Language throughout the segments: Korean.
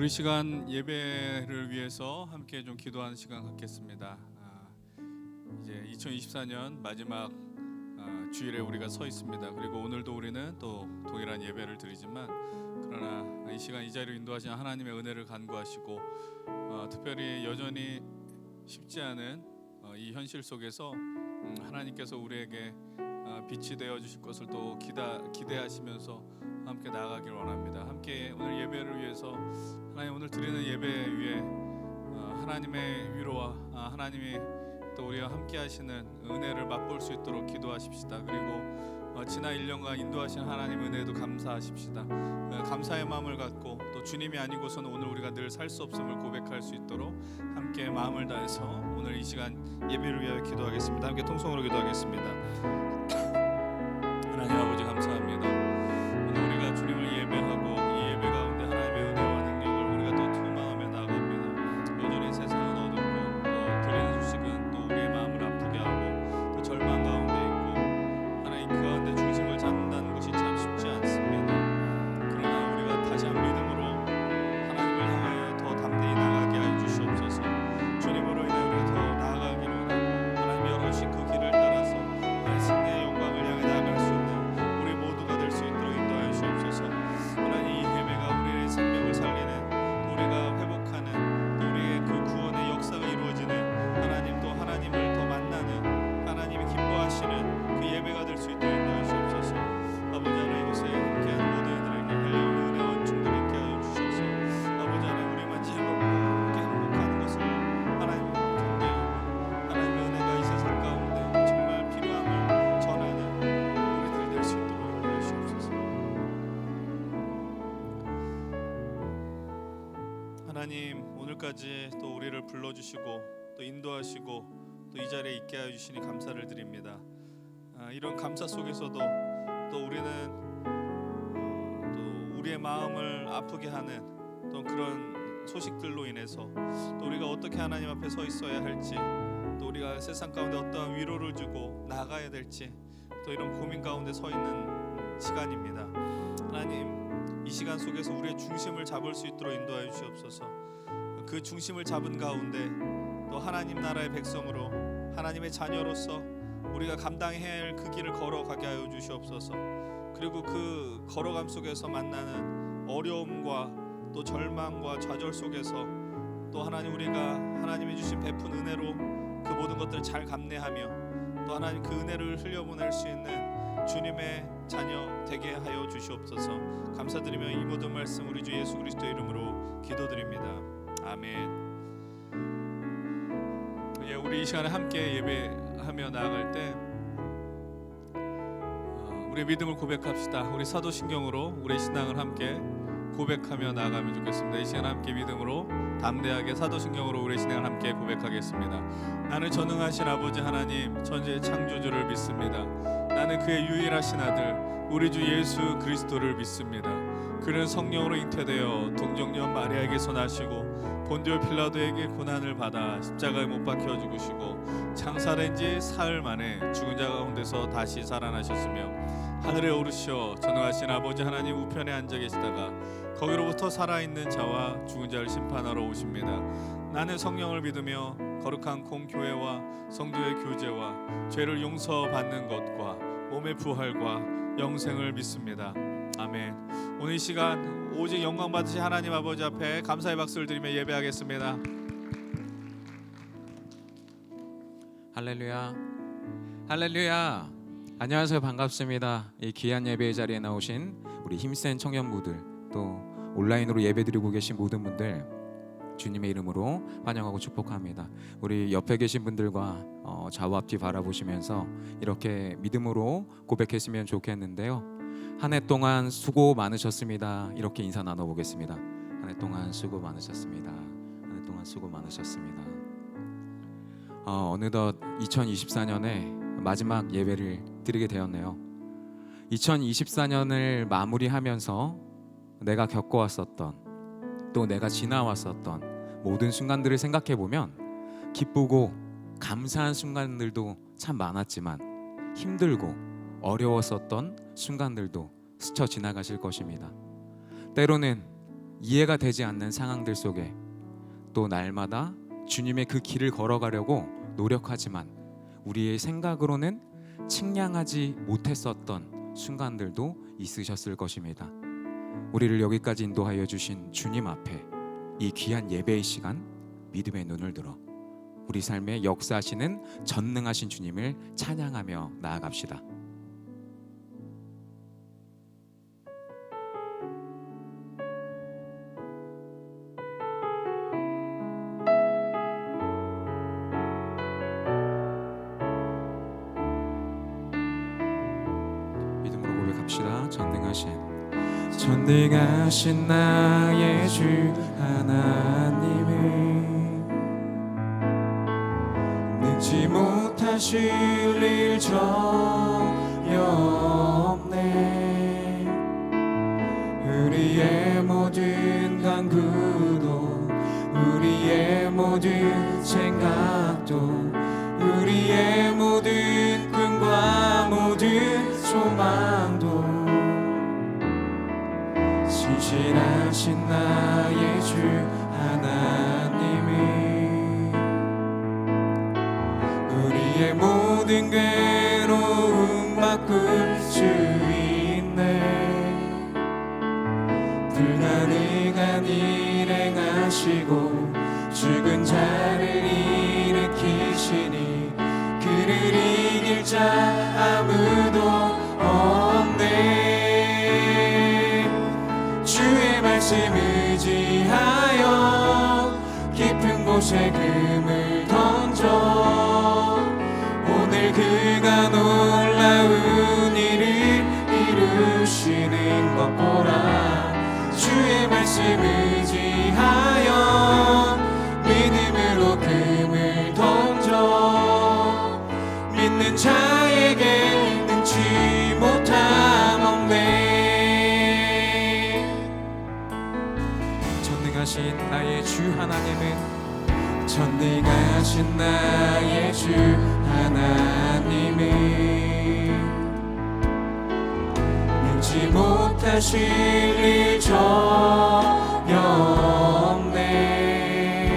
우리 시간 예배를 위해서 함께 좀 기도하는 시간 갖겠습니다. 이제 2024년 마지막 주일에 우리가 서 있습니다. 그리고 오늘도 우리는 또 동일한 예배를 드리지만 그러나 이 시간 이 자리로 인도하신 하나님의 은혜를 간구하시고 특별히 여전히 쉽지 않은 이 현실 속에서 하나님께서 우리에게 빛이 되어 주실 것을 또 기대하시면서 함께 나아가길 원합니다. 함께 오늘 예배를 위해서 하나님 오늘 드리는 예배 위에 하나님의 위로와 하나님이 또 우리와 함께 하시는 은혜를 맛볼 수 있도록 기도하십시다. 그리고 지난 1년간 인도하신 하나님 은혜에도 감사하십시다. 감사의 마음을 갖고 또 주님이 아니고서는 오늘 우리가 늘 살 수 없음을 고백할 수 있도록 함께 마음을 다해서 오늘 이 시간 예배를 위하여 기도하겠습니다. 함께 통성으로 기도하겠습니다. 하나님 아버지 감사합니다. 오늘 우리가 주님을 예배하고 이 예배 가운데 하나님의 은혜와 능력을 우리가 또 투망하며 나아갑니다. 여전히 세상은 어둡고 또 들리는 소식은 또 우리의 마음을 아프게 하고 또 절망 가운데 있고 하나님 그 가운데 중심을 잡는다는 것이 참 쉽지 않습니다. 그러나 우리가 다시 한 믿음으로 하나님을 향하여 더 담대히 나아가게 하여 주시옵소서. 주님으로 인해 우리가 더 나아가기를 원하고 하나님이 열어주신 그 길을 따라서 승리의 영광을 향해 나아갈 수 있는 우리 모두가 될 수 있도록 인도하여 주옵소서. 하나님 이 예배가 우리의 생명을 살리는 우리가 회복하는 또 우리의 그 구원의 역사가 이루어지는 하나님 또 하나님을 더 만나는 하나님이 기뻐하시는 그 예배가 될 수 있도록 인도하여 주옵소서. 아버지 하나님 이곳에 함께하는 모든 이들에게 할렐루야 은혜와 은총들 있게 하여 주셔서 아버지 하나님 우리만 즐겁고 함께 행복하는 것을 하나님 경배하고 하나님의 은혜가 이 세상 가운데 정말 필요함을 전하는 우리들이 될 수 있도록 인도하여 주옵소서. 하나님 오늘까지 또 우리를 불러주시고 또 인도하시고 또 이 자리에 있게 하여 주시니 감사를 드립니다. 이런 감사 속에서도 또 우리는 또 우리의 마음을 아프게 하는 또 그런 소식들로 인해서 또 우리가 어떻게 하나님 앞에 서 있어야 할지 또 우리가 세상 가운데 어떠한 위로를 주고 나아가야 될지 또 이런 고민 가운데 서 있는 시간입니다. 하나님 이 시간 속에서 우리의 중심을 잡을 수 있도록 인도하여 주시옵소서. 그 중심을 잡은 가운데 또 하나님 나라의 백성으로 하나님의 자녀로서 우리가 감당해야 할 그 길을 걸어가게 하여 주시옵소서. 그리고 그 걸어감 속에서 만나는 어려움과 또 절망과 좌절 속에서 또 하나님 우리가 하나님이 주신 베푼 은혜로 그 모든 것들을 잘 감내하며 또 하나님 그 은혜를 흘려보낼 수 있는 주님의 자녀 되게 하여 주시옵소서. 감사드리며 이 모든 말씀 우리 주 예수 그리스도의 이름으로 기도드립니다. 아멘. 우리 이 시간에 함께 예배하며 나아갈 때 우리의 믿음을 고백합시다. 우리 사도신경으로 우리의 신앙을 함께 고백하며 나아가면 좋겠습니다. 이 시간 함께 믿음으로 담대하게 사도신경으로 우리의 신앙을 함께 고백하겠습니다. 나는 전능하신 아버지 하나님 천지의 창조주를 믿습니다. 나는 그의 유일하신 아들 우리 주 예수 그리스도를 믿습니다. 그는 성령으로 잉태되어 동정녀 마리아에게서 나시고 본디오 필라도에게 고난을 받아 십자가에 못 박혀 죽으시고 장사된 지 사흘 만에 죽은 자 가운데서 다시 살아나셨으며 하늘에 오르시어 전능하신 아버지 하나님 우편에 앉아 계시다가 거기로부터 살아있는 자와 죽은 자를 심판하러 오십니다. 나는 성령을 믿으며 거룩한 공교회와 성도의 교제와 죄를 용서받는 것과 몸의 부활과 영생을 믿습니다. 아멘. 오늘 이 시간 오직 영광 받으신 하나님 아버지 앞에 감사의 박수를 드리며 예배하겠습니다. 할렐루야, 할렐루야. 안녕하세요, 반갑습니다. 이 귀한 예배의 자리에 나오신 우리 힘센 청년부들 또 온라인으로 예배드리고 계신 모든 분들 주님의 이름으로 환영하고 축복합니다. 우리 옆에 계신 분들과 좌우 앞뒤 바라보시면서 이렇게 믿음으로 고백했으면 좋겠는데요. 한 해 동안 수고 많으셨습니다. 이렇게 인사 나눠보겠습니다. 한 해 동안 수고 많으셨습니다. 한 해 동안 수고 많으셨습니다. 어느덧 2024년에 마지막 예배를 드리게 되었네요. 2024년을 마무리하면서 내가 겪어왔었던 또 내가 지나왔었던 모든 순간들을 생각해보면 기쁘고 감사한 순간들도 참 많았지만 힘들고 어려웠었던 순간들도 스쳐 지나가실 것입니다. 때로는 이해가 되지 않는 상황들 속에 또 날마다 주님의 그 길을 걸어가려고 노력하지만 우리의 생각으로는 측량하지 못했었던 순간들도 있으셨을 것입니다. 우리를 여기까지 인도하여 주신 주님 앞에 이 귀한 예배의 시간 믿음의 눈을 들어 우리 삶에 역사하시는 전능하신 주님을 찬양하며 나아갑시다. 믿음으로 고백합시다. 전능하신 나의 주 하나님을 능지 못하실 일 전혀 없네. 우리의 모든 간구도 우리의 모든 생각도 우리의 모든 꿈과 모든 소망도 신실하신 나의 주 하나님이 우리의 모든 괴로움 바꿀 수 있네. 불가능한 일 행하시고 죽은 자를 일으키시니 그를 이길 자 아무도 없네. 주의 말씀 의지하여 깊은 곳에 금을 던져 오늘 그가 놀라운 일을 이루시는 것 보라. 주의 말씀 의지하여 믿음으로 금을 던져 믿는 자에게 능치 못함 없네. 전능하신 나의 주 하나님은 전능하신 나의 주 하나님은 능지 못하실 일 전혀 없네.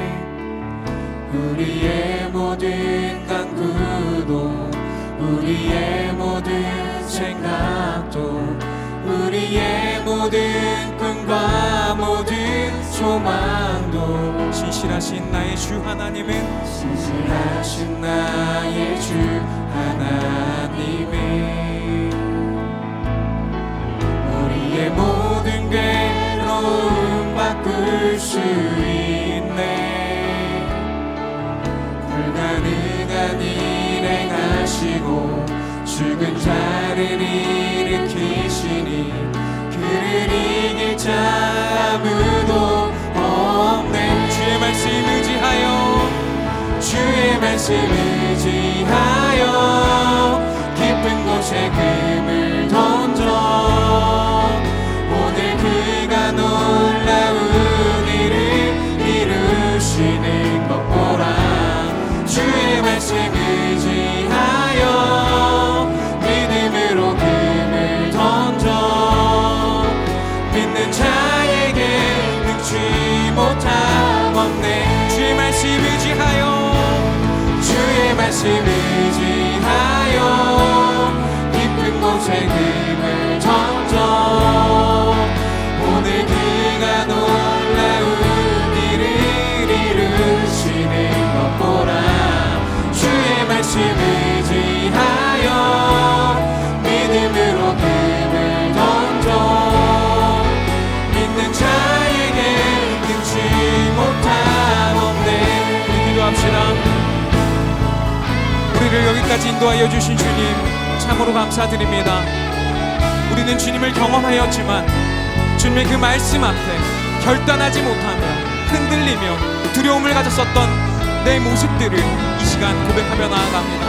우리의 모든 간구도 우리의 모든 생각도 우리의 모든 꿈과 모든 소망도 신실하신 나의 주 하나님은 신실하신 나의 주 하나님은 우리의 모든 괴로움 바꿀 수 있네. 불가능한 일 행하시고 죽은 자를 일으키시니 그를 이길 자 아무도 없네. 주의 말씀 의지하여 주의 말씀 의지하여 깊은 곳에 금을 던져 오늘 그가 놀라운 일을 이루시는 것 보라. 주의 말씀 의지하여 믿음으로 금을 던져 믿는 자에게 능치 못함 없네. 주의 말씀 의지하여 주의 말씀 의지하여 깊은 곳에 금을 던져 오늘 그가 놀라운 일을 이루시는 것 보라. 주의 말씀 의지하여 믿음으로 금을 던져 믿는 자에게 능치 못함 없네. 우리 기도합시다. 우리를 여기까지 인도하여 주신 주님 참으로 감사드립니다. 우리는 주님을 경험하였지만 주님의 그 말씀 앞에 결단하지 못하며 흔들리며 두려움을 가졌었던 내 모습들을 이 시간 고백하며 나아갑니다.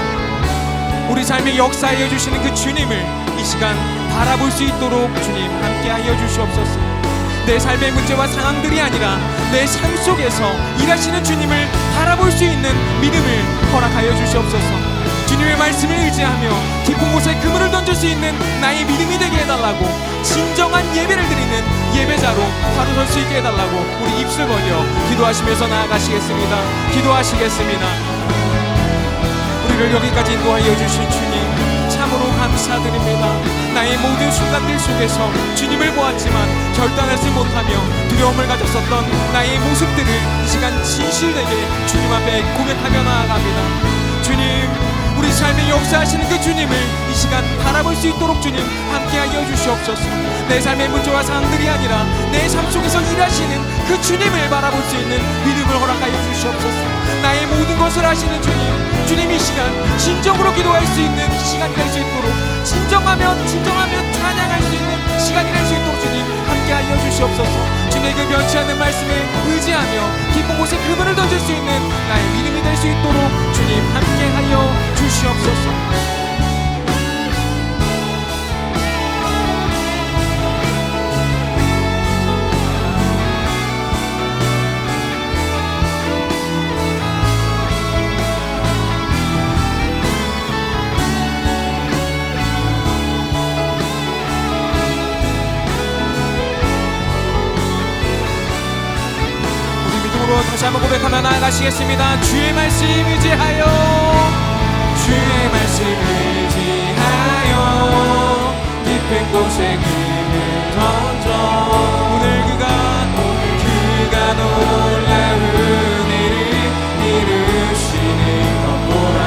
우리 삶에 역사하여 주시는 그 주님을 이 시간 바라볼 수 있도록 주님 함께하여 주시옵소서. 내 삶의 문제와 상황들이 아니라 내 삶 속에서 일하시는 주님을 바라볼 수 있는 믿음을 허락하여 주시옵소서. 주님의 말씀을 의지하며 깊은 곳에 그물을 던질 수 있는 나의 믿음이 되게 해달라고 진정한 예배를 드리는 예배자로 바로 설 수 있게 해달라고 우리 입술 벌려 기도하시면서 나아가시겠습니다. 기도하시겠습니다. 우리를 여기까지 인도하여 주신 주님 참으로 감사드립니다. 나의 모든 순간들 속에서 주님을 보았지만 결단하지 못하며 두려움을 가졌었던 나의 모습들을 이 시간 진실되게 주님 앞에 고백하며 나아갑니다. 주님, 우리 삶에 역사하시는 그 주님을 이 시간 바라볼 수 있도록 주님 함께하여 주시옵소서. 내 삶의 문제와 상황들이 아니라 내 삶 속에서 일하시는 그 주님을 바라볼 수 있는 믿음을 허락하여 주시옵소서. 나의 모든 것을 아시는 주님 이 시간 진정으로 기도할 수 있는 시간이 될 수 있도록 진정하며 찬양할 수 있는 시간이 될 수 있도록 주님 함께하여 주시옵소서. 주님의 그 변치 않는 말씀에 의지하며 깊은 곳에 그분을 던질 수 있는 나의 믿음이 될 수 있도록 주님 함께하여 주시옵소서. 다시 한번 고백하며 나아가시겠습니다. 주의 말씀 의지하여 주의 말씀 의지하여 깊은 곳에 금을 던져 오늘 그가 놀라운 일을 이루시는 것 보라.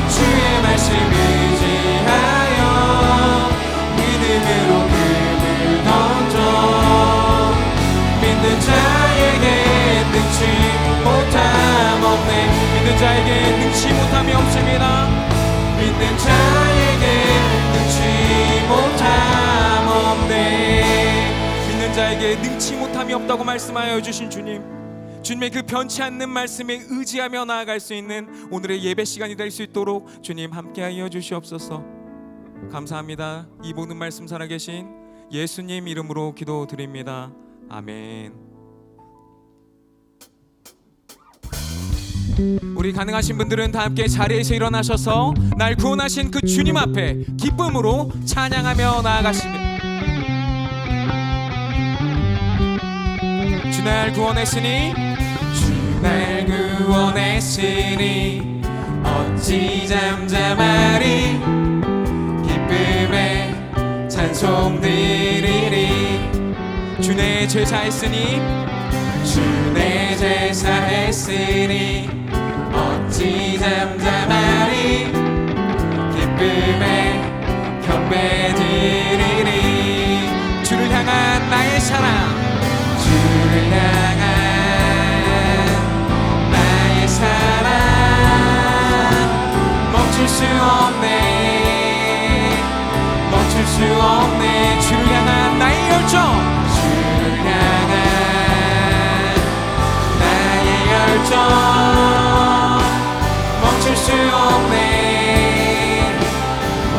주의 말씀 의지하여 믿음으로 금을 던져 믿는 자에게 능치 못함 없네. 믿는 자에게 능치 못함이 없습니다. 믿는 자에게 능치 못함 없네. 믿는 자에게 능치 못함이 없다고 말씀하여 주신 주님, 주님의 그 변치 않는 말씀에 의지하며 나아갈 수 있는 오늘의 예배 시간이 될 수 있도록 주님 함께하여 주시옵소서. 감사합니다. 이 모든 말씀 살아계신 예수님 이름으로 기도드립니다. 아멘. 우리 가능하신 분들은 다 함께 자리에서 일어나셔서 날 구원하신 그 주님 앞에 기쁨으로 찬양하며 나아가시며 주 날 구원했으니 주 날 구원했으니 어찌 잠잠하리 기쁨에 찬송 드리리. 주 내 제사했으니 주 내 제사했으니 어찌 잠잠하리 기쁨에 경배드리리. 주를 향한 나의 사랑 주를 향한 나의 사랑 멈출 수 없네 멈출 수 없네. 주를 향한 나의 열정 주를 향한 나의 열정 멈출 수 없네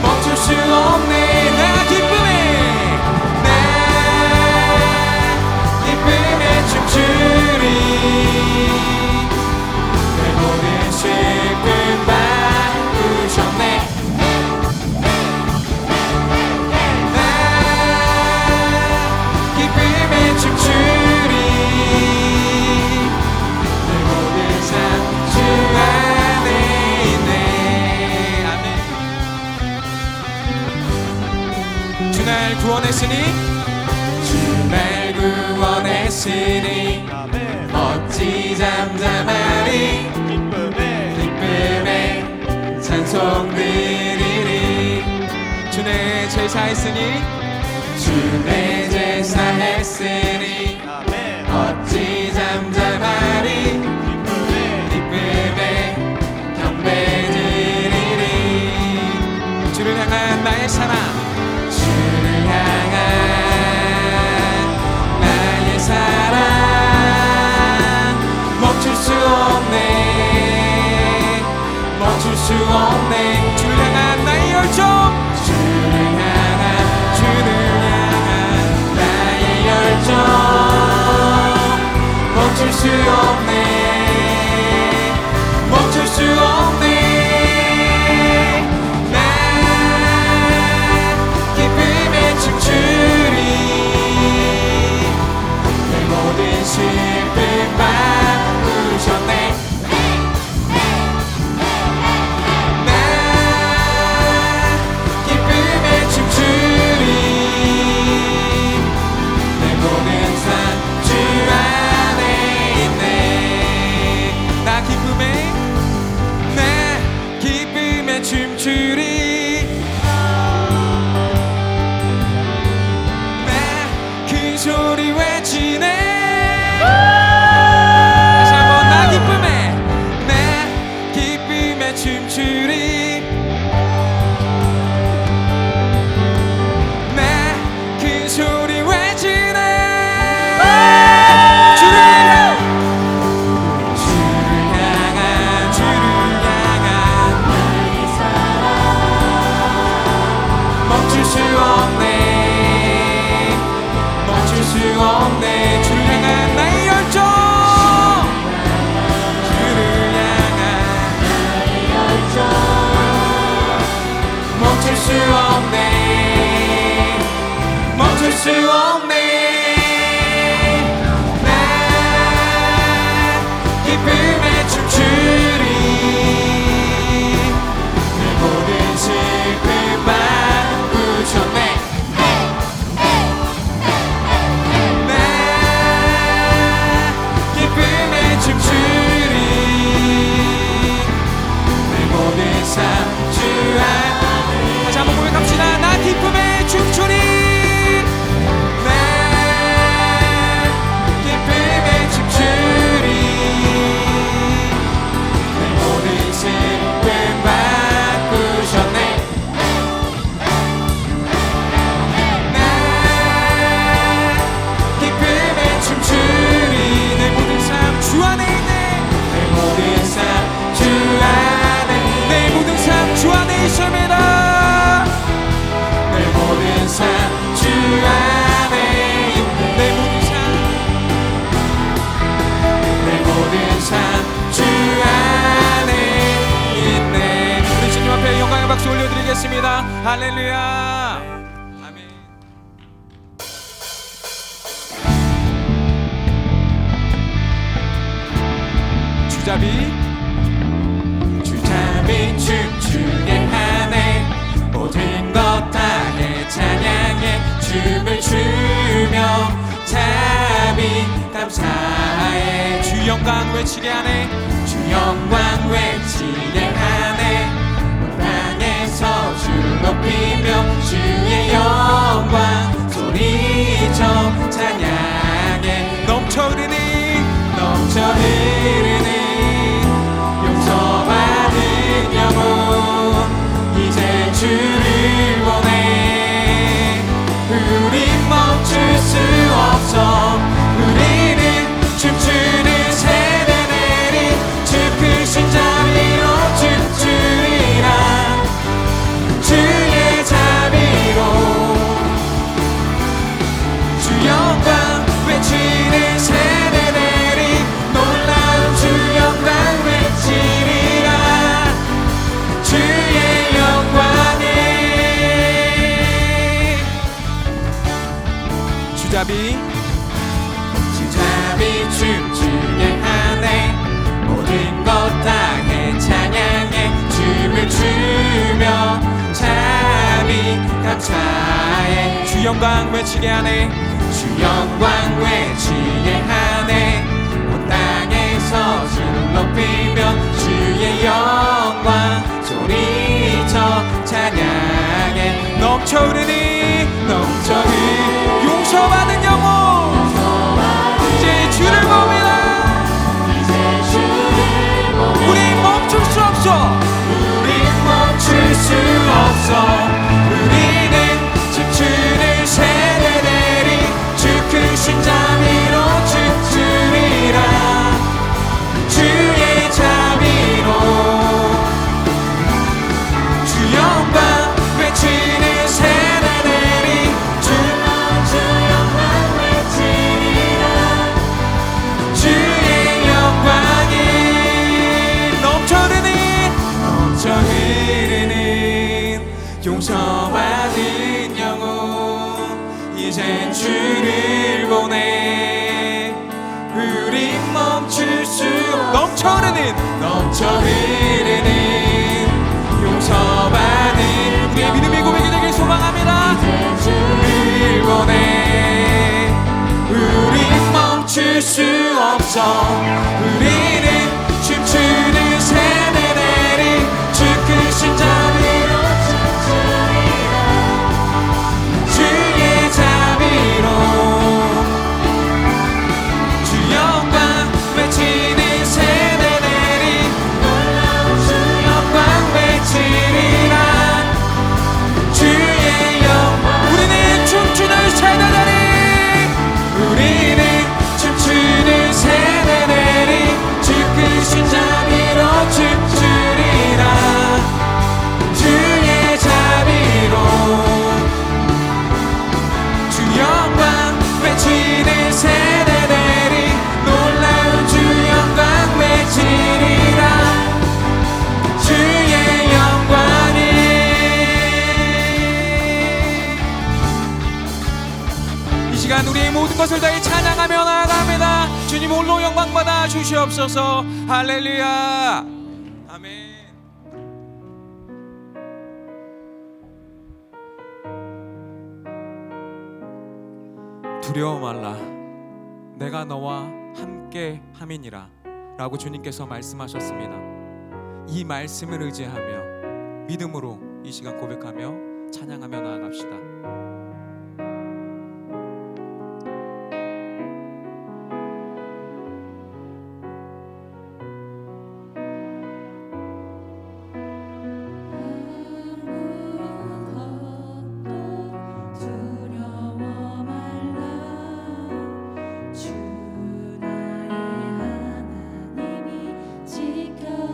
멈출 수 없네. 나 기쁨에 춤추리 내 모든 슬픔 바꾸셨네. 나 기쁨에 춤추리 내 모든 삶 주 안에 있네. 아멘. 주 날 구원했으니 주 날 구원했으니 어찌 잠잠하리 기쁨에 찬송 드리리. 주 내 제사했으니 주 내 제사했으니 어찌 잠잠하리 기쁨에 경배드리리. 주를 향한 나의 사랑 주를 향한 나의 사랑 멈출 수 없네 멈출 수 없네. 주를 향한 나의 열정 주를 향한 나의 열정 드리겠습니다. 할렐루야. 아멘. 주잡이 춤추게 하네. 모든 것 다해 찬양해. 춤을 추며 잡이 감사해. 주 영광 외치게 하네. 주 영광 외치게 하네. 온 땅에서 주 높이며 주의 영광 소리쳐 찬양해. 넘쳐 흐르는 용서받은 영혼 이제 주를 보내. 우린 멈출 수 없어. 우리는 춤추는 세대들이 주 크신 자비로 춤추리라. 주의 자비로 주 영광 외치는 세대들이 놀라운 주 영광 외치리라. 주의 영광에 주잡이 춤추게 하네. 모든 것 다해 찬양해. 춤을 추며 자비 감사해. 주 영광 외치게 하네. 주 영광 외치게 하네. 온 땅에서 주를 높이며 주의 영광 소리쳐 찬양해. 넘쳐 흐르니 용서받은 영혼 이제 주를 봅니다. 우린 멈출 수 없어. 우리는 춤추는 세대들이 주 크신 자비로 춤추리라. 주의 자비로 주 영광 외치는 세대들이 주 영광 외치리라. 주의 영광이 넘쳐 흐르는 용서받은 영혼 이젠 주를 보내. 우린 멈출 수 넘쳐 흐르는 용서받은 우리의 믿음의 고백이 되길 소망합니다. 주를 보내. 우린 멈출 수 없어. 우리는 춤추는 세대들이 주 크신 자비로 춤추리라. 주의 자비로 주 영광 외치는 세대들이 놀라운 주 영광 외치리라. 주의 영광 우리는 춤추는 세대들이 주 크신 자비로 춤추리라. 주의 자비로 주 영광 외치는 세대들이 놀라운 주 영광 외치리라. 주의 영광이 이 시간 우리의 모든 것을 다해 찬양하며 나아갑니다. 주님 홀로 영광 받아 주시옵소서. 할렐루야. 아멘. 두려워 말라. 내가 너와 함께 함이니라 라고 주님께서 말씀하셨습니다. 이 말씀을 의지하며 믿음으로 이 시간 고백하며 찬양하며 나아갑시다.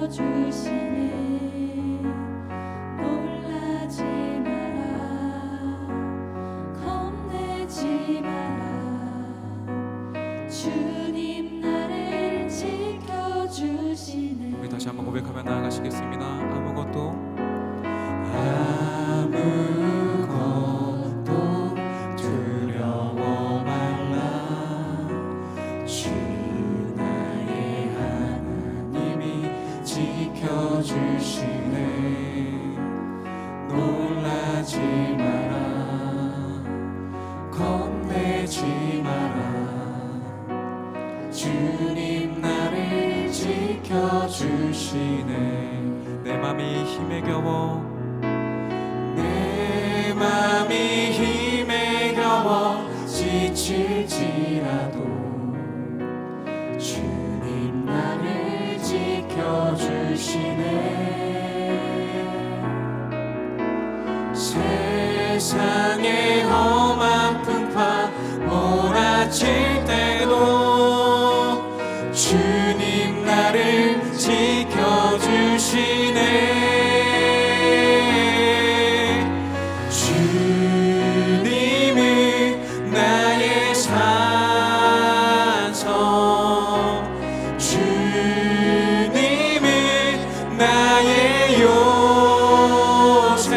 주시네 놀라지 마라. 부딪힐지라도 주님 나를 지켜주시네. 세상의 험한 풍파 몰아칠 때도 주님 나를 지켜주시네. 주님은 나의 산성, 주님은 나의 요새,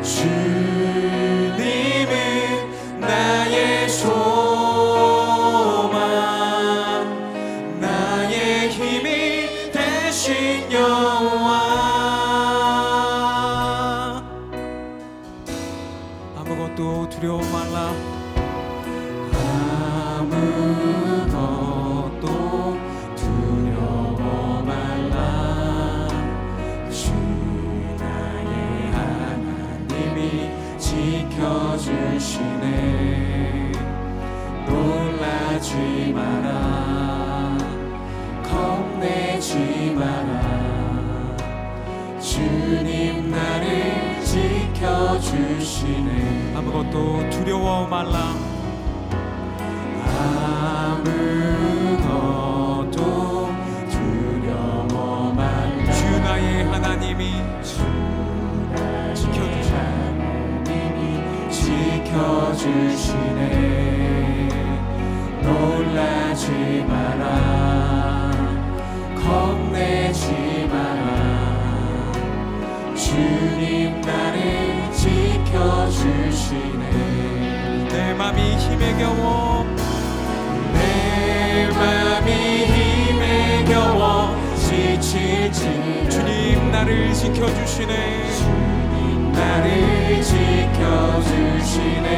주님은 나의 소망, 나의 힘이 되신 여호와. 아무것도 두려워 말라. 아무것도 두려워 말라. 주 나의 하나님이 지켜주시네. 놀라지 마라, 겁내지 마라. 주님 나를 지켜주시네. 아무것도 두려워 말라. 아무것도 두려워 말라. 주 나의 하나님이 지켜주시네. 놀라지 마라, 겁내지 마라. 주님 나를 지켜주시네. 내 맘이 힘에 겨워, 내 맘이 힘에 겨워 지칠지 주님 나를 지켜주시네. 주님 나를 지켜주시네.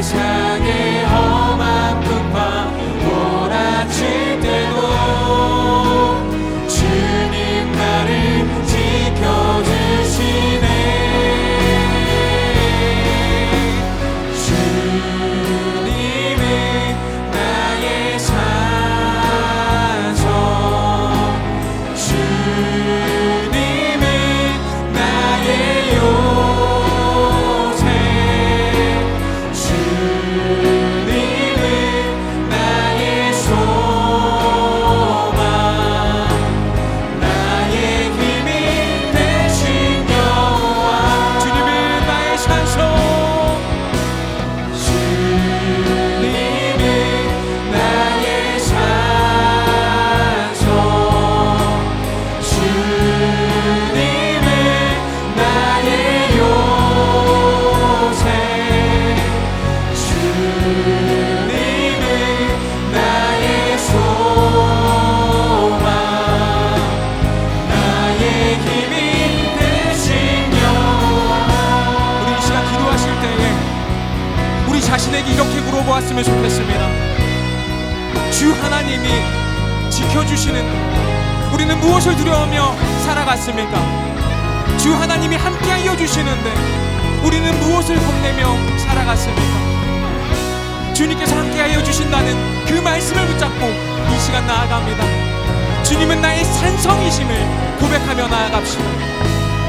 세상의 험한 풍파 몰아칠 때도 주님 나를 지켜주시네. 주님은 나의 산성, 주님은 나의 요새, 주님은 나의 소망, 나의 힘이 되신 여호와. 주님은 나의 산성, 주님은 나의 산성, 주님은 나의 요새, 주님은 나의 소망, 나의 힘이 되신 여호와. 우리 이 시간 기도하실 때에 우리 자신에게 이렇게 물어보았으면 좋겠습니다. 주 하나님이 지켜주시는 우리는 무엇을 두려워하며 살아갔습니까? 주 하나님이 함께하여 주시는데 우리는 무엇을 겁내며 살아갔습니까? 주님께서 함께하여 주신다는 그 말씀을 붙잡고 이 시간 나아갑니다. 주님은 나의 산성이심을 고백하며 나아갑시다.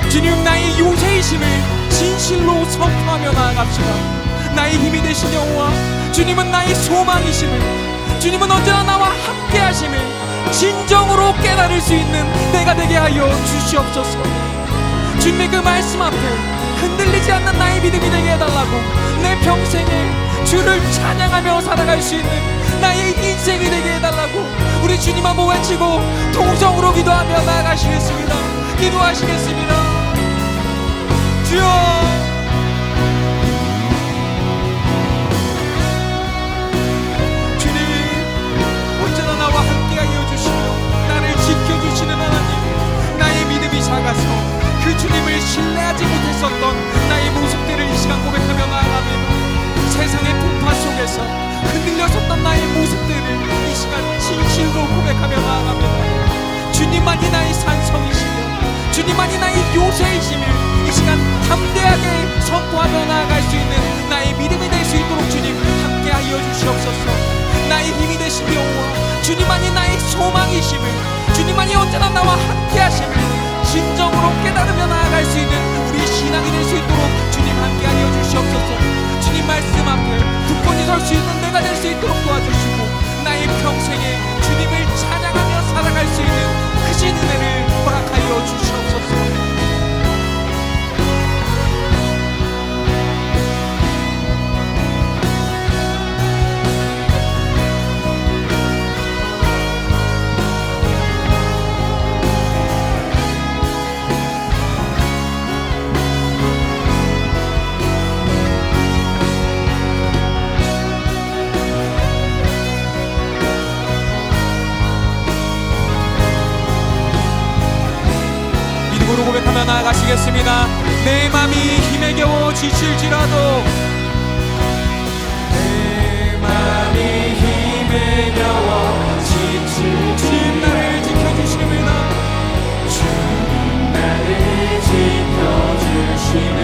주님 나의 요새이심을 진실로 선포하며 나아갑시다. 나의 힘이 되신 여호와, 주님은 나의 소망이심을, 주님은 언제나 나와 함께 하심을 진정으로 깨달을 수 있는 내가 되게 하여 주시옵소서. 주님의 그 말씀 앞에 흔들리지 않는 나의 믿음이 되게 해달라고, 내 평생에 주를 찬양하며 살아갈 수 있는 나의 인생이 되게 해달라고 우리 주님 한번 외치고 동성으로 기도하며 나아가시겠습니다. 기도하시겠습니다. 주여, 나와 함께하여 주시며 나를 지켜주시는 하나님, 나의 믿음이 작아서 그 주님을 신뢰하지 못했었던 나의 모습들을 이 시간 고백하며 나아갑니다. 세상의 풍파 속에서 흔들렸었던 나의 모습들을 이 시간 진실로 고백하며 나아갑니다. 주님만이 나의 산성이시며 주님만이 나의 요새이심을 이 시간 담대하게 선포하며 나아갈 수 있는 나의 믿음이 될 수 있도록 주님 함께하여 주시옵소서. 나의 힘이 되신 여호와, 주님만이 나의 소망이심을, 주님만이 언제나 나와 함께하심을 진정으로 깨달으며 나아갈 수 있는 우리 신앙이 될 수 있도록 주님 함께하여 주시옵소서. 주님 말씀 앞에 굳건히 설 수 있는 내가 될 수 있도록 도와주시고 나의 평생에 주님을 찬양하며 살아갈 수 있는 크신 은혜를 허락하여 주시옵소서. 믿음으로 고백하며 나아가시겠습니다. 내 맘이 힘에 겨워 지칠지라도, 내 맘이 힘에 겨워 지칠 주님 나를 지켜주십니다. 주님 나를 지켜주시네.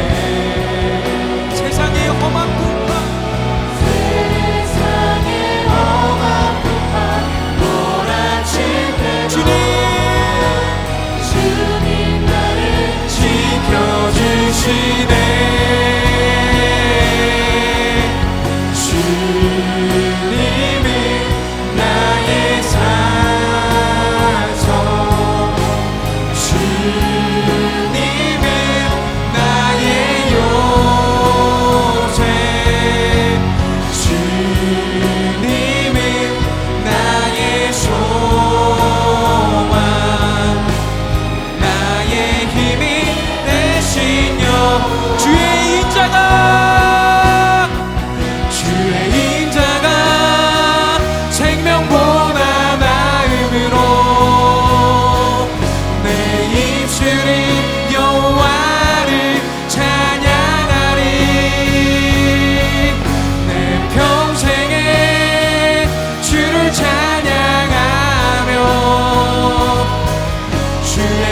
세상의 험한 풍파, 세상의 험한 풍파 몰아칠 때 주님 나를 지켜주시네. 주님은 나의 산성, 주님은 나의 요새, 주님은 나의 소망, 나의 힘이 되신 여. 주의 인자가 생명보다 나음으로 내 입술이 여호와를 찬양하리. 내 평생에 주를 찬양하며 주의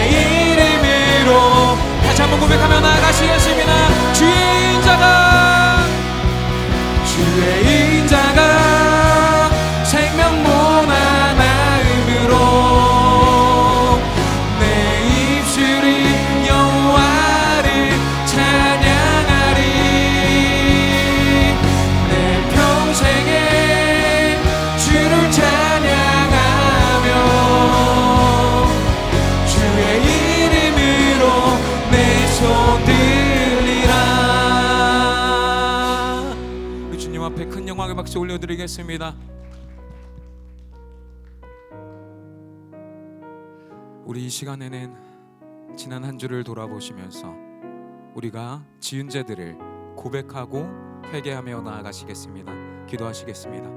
이름으로 다시 한번 고백하며 나아가시겠습니다. 주의 인자가 생명보다 나음으로 내 입술이 여호와를 찬양하리. 내 평생에 주를 찬양하며 주의 이름으로 내 손 들리라. 우리 주님 앞에 큰 영광의 박수 올려드리겠습니다. 우리 이 시간에는 지난 한 주를 돌아보시면서 우리가 지은 죄들을 고백하고 회개하며 나아가시겠습니다. 기도하시겠습니다.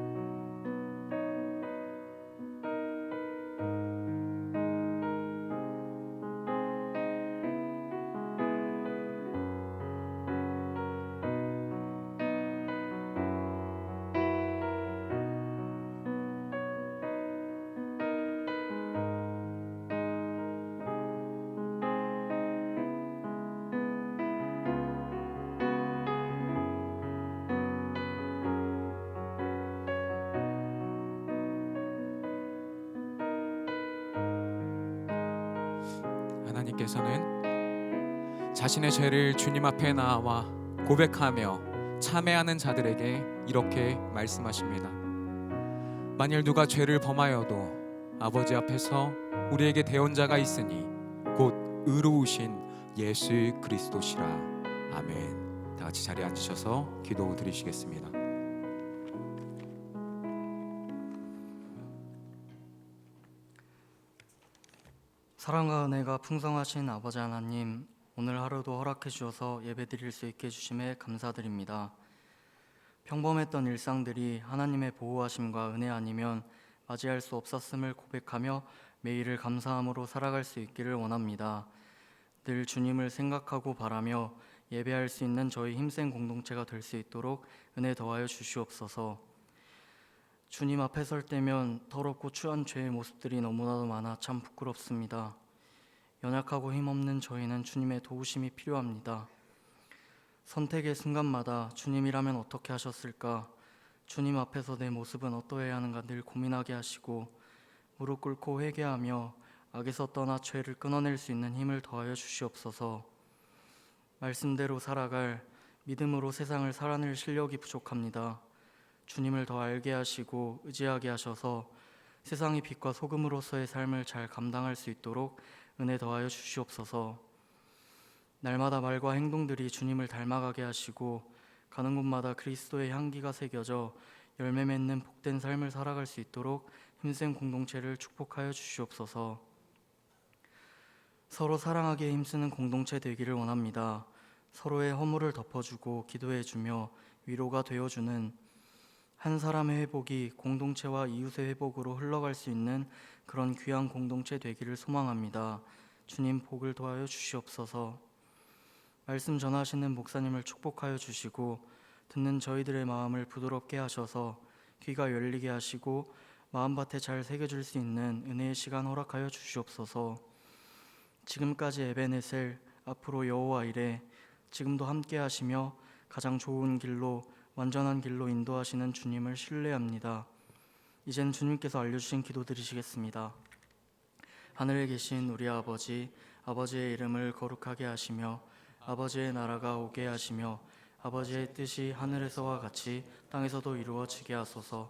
하나님께서는 자신의 죄를 주님 앞에 나와 고백하며 참회하는 자들에게 이렇게 말씀하십니다. 만일 누가 죄를 범하여도 아버지 앞에서 우리에게 대언자가 있으니 곧 의로우신 예수 그리스도시라. 아멘. 다 같이 자리에 앉으셔서 기도 드리시겠습니다. 사랑과 은혜가 풍성하신 아버지 하나님, 오늘 하루도 허락해 주셔서 예배드릴 수 있게 해주심에 감사드립니다. 평범했던 일상들이 하나님의 보호하심과 은혜 아니면 맞이할 수 없었음을 고백하며 매일을 감사함으로 살아갈 수 있기를 원합니다. 늘 주님을 생각하고 바라며 예배할 수 있는 저희 힘센 공동체가 될 수 있도록 은혜 더하여 주시옵소서. 주님 앞에 설 때면 더럽고 추한 죄의 모습들이 너무나도 많아 참 부끄럽습니다. 연약하고 힘없는 저희는 주님의 도우심이 필요합니다. 선택의 순간마다 주님이라면 어떻게 하셨을까? 주님 앞에서 내 모습은 어떠해야 하는가 늘 고민하게 하시고 무릎 꿇고 회개하며 악에서 떠나 죄를 끊어낼 수 있는 힘을 더하여 주시옵소서. 말씀대로 살아갈 믿음으로 세상을 살아낼 실력이 부족합니다. 주님을 더 알게 하시고 의지하게 하셔서 세상의 빛과 소금으로서의 삶을 잘 감당할 수 있도록 은혜 더하여 주시옵소서. 날마다 말과 행동들이 주님을 닮아가게 하시고 가는 곳마다 그리스도의 향기가 새겨져 열매 맺는 복된 삶을 살아갈 수 있도록 힘센 공동체를 축복하여 주시옵소서. 서로 사랑하기에 힘쓰는 공동체 되기를 원합니다. 서로의 허물을 덮어주고 기도해주며 위로가 되어주는 한 사람의 회복이 공동체와 이웃의 회복으로 흘러갈 수 있는 그런 귀한 공동체 되기를 소망합니다. 주님 복을 도하여 주시옵소서. 말씀 전하시는 목사님을 축복하여 주시고 듣는 저희들의 마음을 부드럽게 하셔서 귀가 열리게 하시고 마음밭에 잘 새겨줄 수 있는 은혜의 시간 허락하여 주시옵소서. 지금까지 에베네셀 앞으로 여호와 이레 지금도 함께 하시며 가장 좋은 길로 완전한 길로 인도하시는 주님을 신뢰합니다. 이젠 주님께서 알려주신 기도 드리시겠습니다. 하늘에 계신 우리 아버지, 아버지의 이름을 거룩하게 하시며 아버지의 나라가 오게 하시며 아버지의 뜻이 하늘에서와 같이 땅에서도 이루어지게 하소서.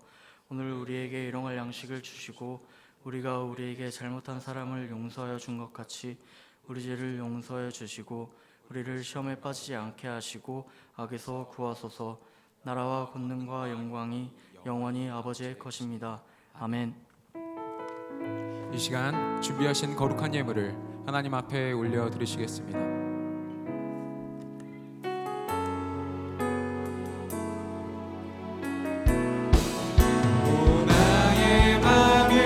오늘 우리에게 일용할 양식을 주시고 우리가 우리에게 잘못한 사람을 용서하여 준 것 같이 우리 죄를 용서해 주시고 우리를 시험에 빠지지 않게 하시고 악에서 구하소서. 나라와 권능과 영광이 영원히 아버지의 것입니다. 아멘. 이 시간 준비하신 거룩한 예물을 하나님 앞에 올려 드리시겠습니다. 나의 맘을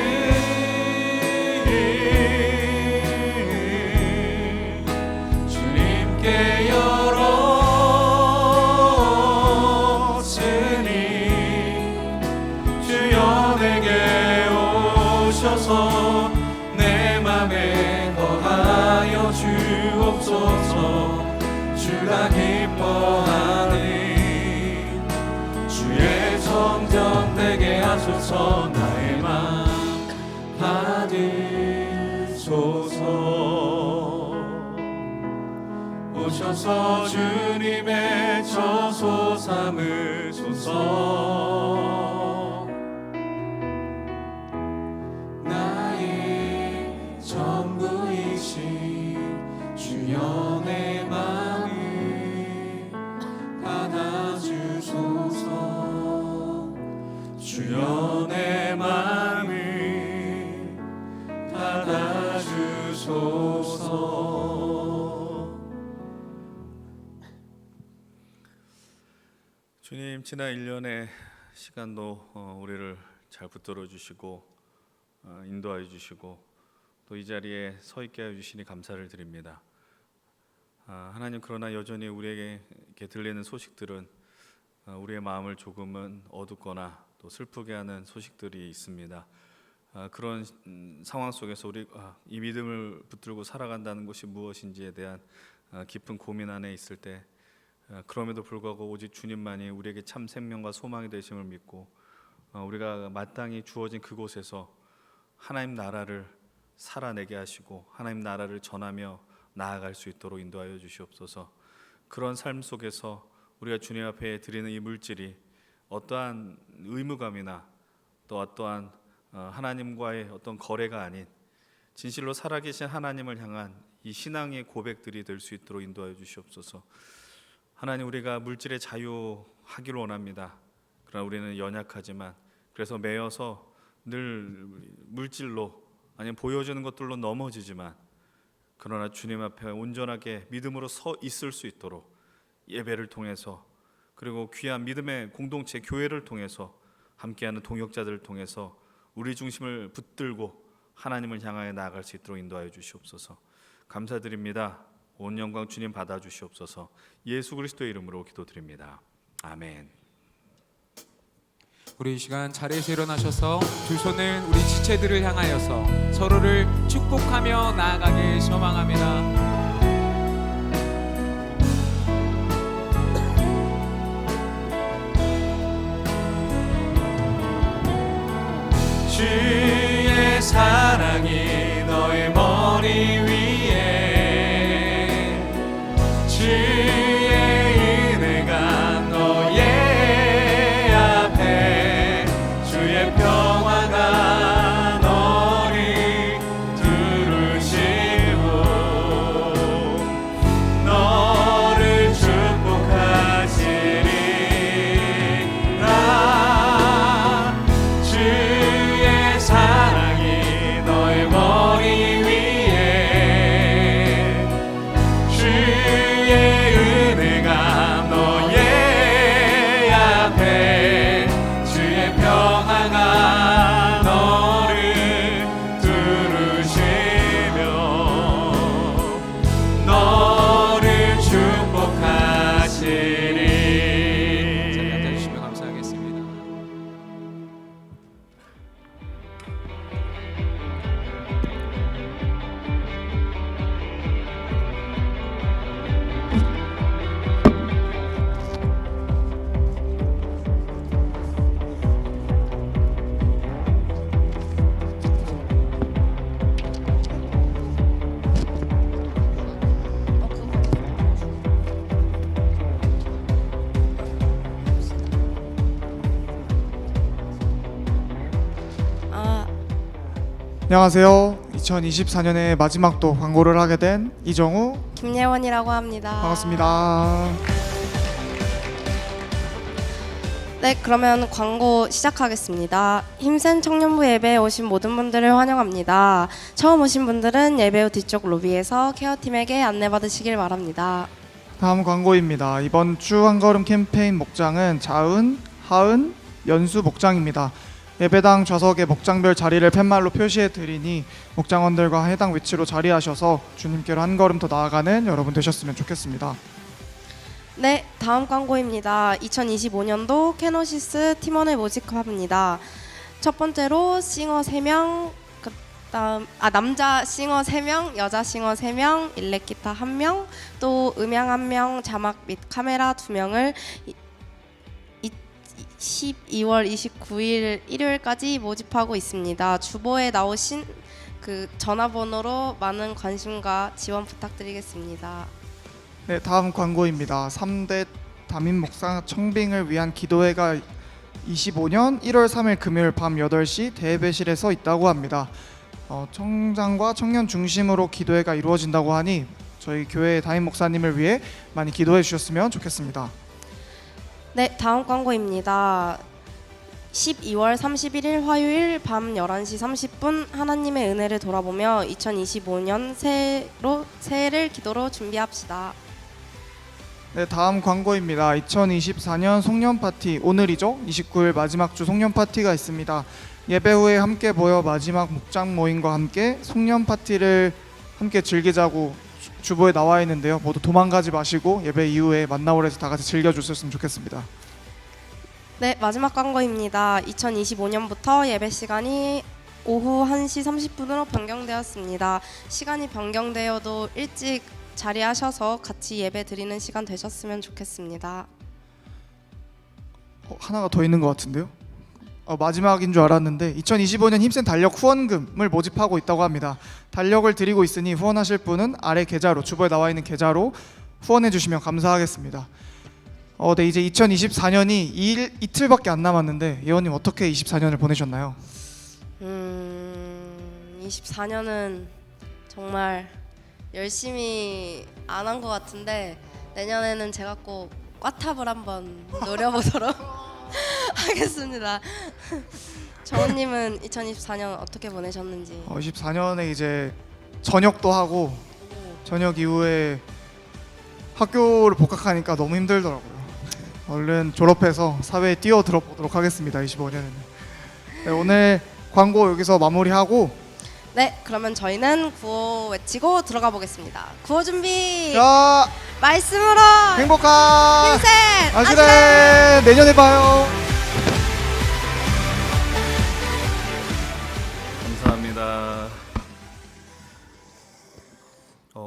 주님께 열었으니 주여 내게 오셔서 내 맘에 거하여 주옵소서. 주가 기뻐하는 주의 성전 되게 하소서. 나의 맘 받으소서. 오셔서 주님의 처소 삼으소서. 나의 전부이신 주여 내 맘을 받아주소서. 주여 내 맘을 받아주소서. 주님, 지난 1년의 시간도 우리를 잘 붙들어 주시고 인도하여 주시고 또 이 자리에 서 있게 해 주시니 감사를 드립니다. 하나님, 그러나 여전히 우리에게 이렇게 들리는 소식들은 우리의 마음을 조금은 어둡거나 또 슬프게 하는 소식들이 있습니다. 그런 상황 속에서 우리 이 믿음을 붙들고 살아간다는 것이 무엇인지에 대한 깊은 고민 안에 있을 때 그럼에도 불구하고 오직 주님만이 우리에게 참 생명과 소망이 되심을 믿고 우리가 마땅히 주어진 그곳에서 하나님 나라를 살아내게 하시고 하나님 나라를 전하며 나아갈 수 있도록 인도하여 주시옵소서. 그런 삶 속에서 우리가 주님 앞에 드리는 이 물질이 어떠한 의무감이나 또 어떠한 하나님과의 어떤 거래가 아닌 진실로 살아계신 하나님을 향한 이 신앙의 고백들이 될 수 있도록 인도하여 주시옵소서. 하나님, 우리가 물질의 자유하기를 원합니다. 그러나 우리는 연약하지만 그래서 매여서 늘 물질로 아니면 보여주는 것들로 넘어지지만 그러나 주님 앞에 온전하게 믿음으로 서 있을 수 있도록 예배를 통해서 그리고 귀한 믿음의 공동체 교회를 통해서 함께하는 동역자들을 통해서 우리 중심을 붙들고 하나님을 향하여 나아갈 수 있도록 인도하여 주시옵소서. 감사드립니다. 온 영광 주님 받아 주시옵소서. 예수 그리스도의 이름으로 기도드립니다. 아멘. 우리 이 시간 자리에서 일어나셔서 두 손을 우리 지체들을 향하여서 서로를 축복하며 나아가길 소망합니다. 안녕하세요. 2024년의 마지막 도 광고를 하게 된 이정우 김예원이라고 합니다. 반갑습니다. 네, 그러면 광고 시작하겠습니다. 힘센 청년부 예배에 오신 모든 분들을 환영합니다. 처음 오신 분들은 예배 후 뒤쪽 로비에서 케어팀에게 안내받으시길 바랍니다. 다음 광고입니다. 이번 주 한걸음 캠페인 목장은 자은, 하은, 연수 목장입니다. 예배당 좌석에 목장별 자리를 팻말로 표시해 드리니 목장원들과 해당 위치로 자리하셔서 주님께로 한 걸음 더 나아가는 여러분 되셨으면 좋겠습니다. 네, 다음 광고입니다. 2025년도 캐노시스 팀원을 모집합니다. 첫 번째로 싱어 3명, 남자 싱어 3명, 여자 싱어 3명, 일렉기타 1명, 또 음향 1명, 자막 및 카메라 2명을 12월 29일 일요일까지 모집하고 있습니다. 주보에 나오신 그 전화번호로 많은 관심과 지원 부탁드리겠습니다. 네, 다음 광고입니다. 3대 담임 목사 청빙을 위한 기도회가 25년 1월 3일 금요일 밤 8시 대예배실에서 있다고 합니다. 청장과 청년 중심으로 기도회가 이루어진다고 하니 저희 교회 담임 목사님을 위해 많이 기도해 주셨으면 좋겠습니다. 네, 다음 광고입니다. 12월 31일 화요일 밤 11시 30분 하나님의 은혜를 돌아보며 2025년 새해를 기도로 준비합시다. 네, 다음 광고입니다. 2024년 송년 파티 오늘이죠. 29일 마지막 주 송년 파티가 있습니다. 예배 후에 함께 모여 마지막 목장 모임과 함께 송년 파티를 함께 즐기자고 주보에 나와 있는데요. 모두 도망가지 마시고 예배 이후에 만나오래서 다 같이 즐겨주셨으면 좋겠습니다. 네, 마지막 광고입니다. 2025년부터 예배 시간이 오후 1시 30분으로 변경되었습니다. 시간이 변경되어도 일찍 자리하셔서 같이 예배 드리는 시간 되셨으면 좋겠습니다. 하나가 더 있는 것 같은데요. 마지막인 줄 알았는데 2025년 힘센 달력 후원금을 모집하고 있다고 합니다. 달력을 드리고 있으니 후원하실 분은 아래 계좌로 주보에 나와 있는 계좌로 후원해 주시면 감사하겠습니다. 네, 이제 2024년이 이틀밖에 안 남았는데 예원님 어떻게 24년을 보내셨나요? 24년은 정말 열심히 안 한 것 같은데 내년에는 제가 꼭 꽈탑을 한번 노려보도록 하겠습니다. 정우님은 2024년 어떻게 보내셨는지? 24년에 이제 전역도 하고 전역 이후에 학교를 복학하니까 너무 힘들더라고요. 얼른 졸업해서 사회에 뛰어들어 보도록 하겠습니다. 25년에는. 네, 오늘 광고 여기서 마무리하고 네, 그러면 저희는 구호 외치고 들어가 보겠습니다. 구호 준비. 자, 말씀으로 행복한 힘센 아시네 내년에 봐요. 감사합니다.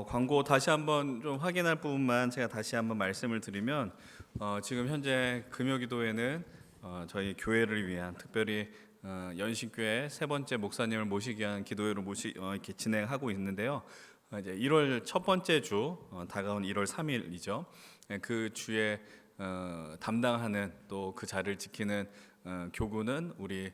광고 다시 한번 좀 확인할 부분만 제가 다시 한번 말씀을 드리면 지금 현재 금요기도회는 저희 교회를 위한 특별히 연신교회 세 번째 목사님을 모시기 위한 기도회로 이렇게 진행하고 있는데요. 이제 1월 첫 번째 주 다가온 1월 3일이죠. 그 주에 담당하는 또 그 자리를 지키는 교구는 우리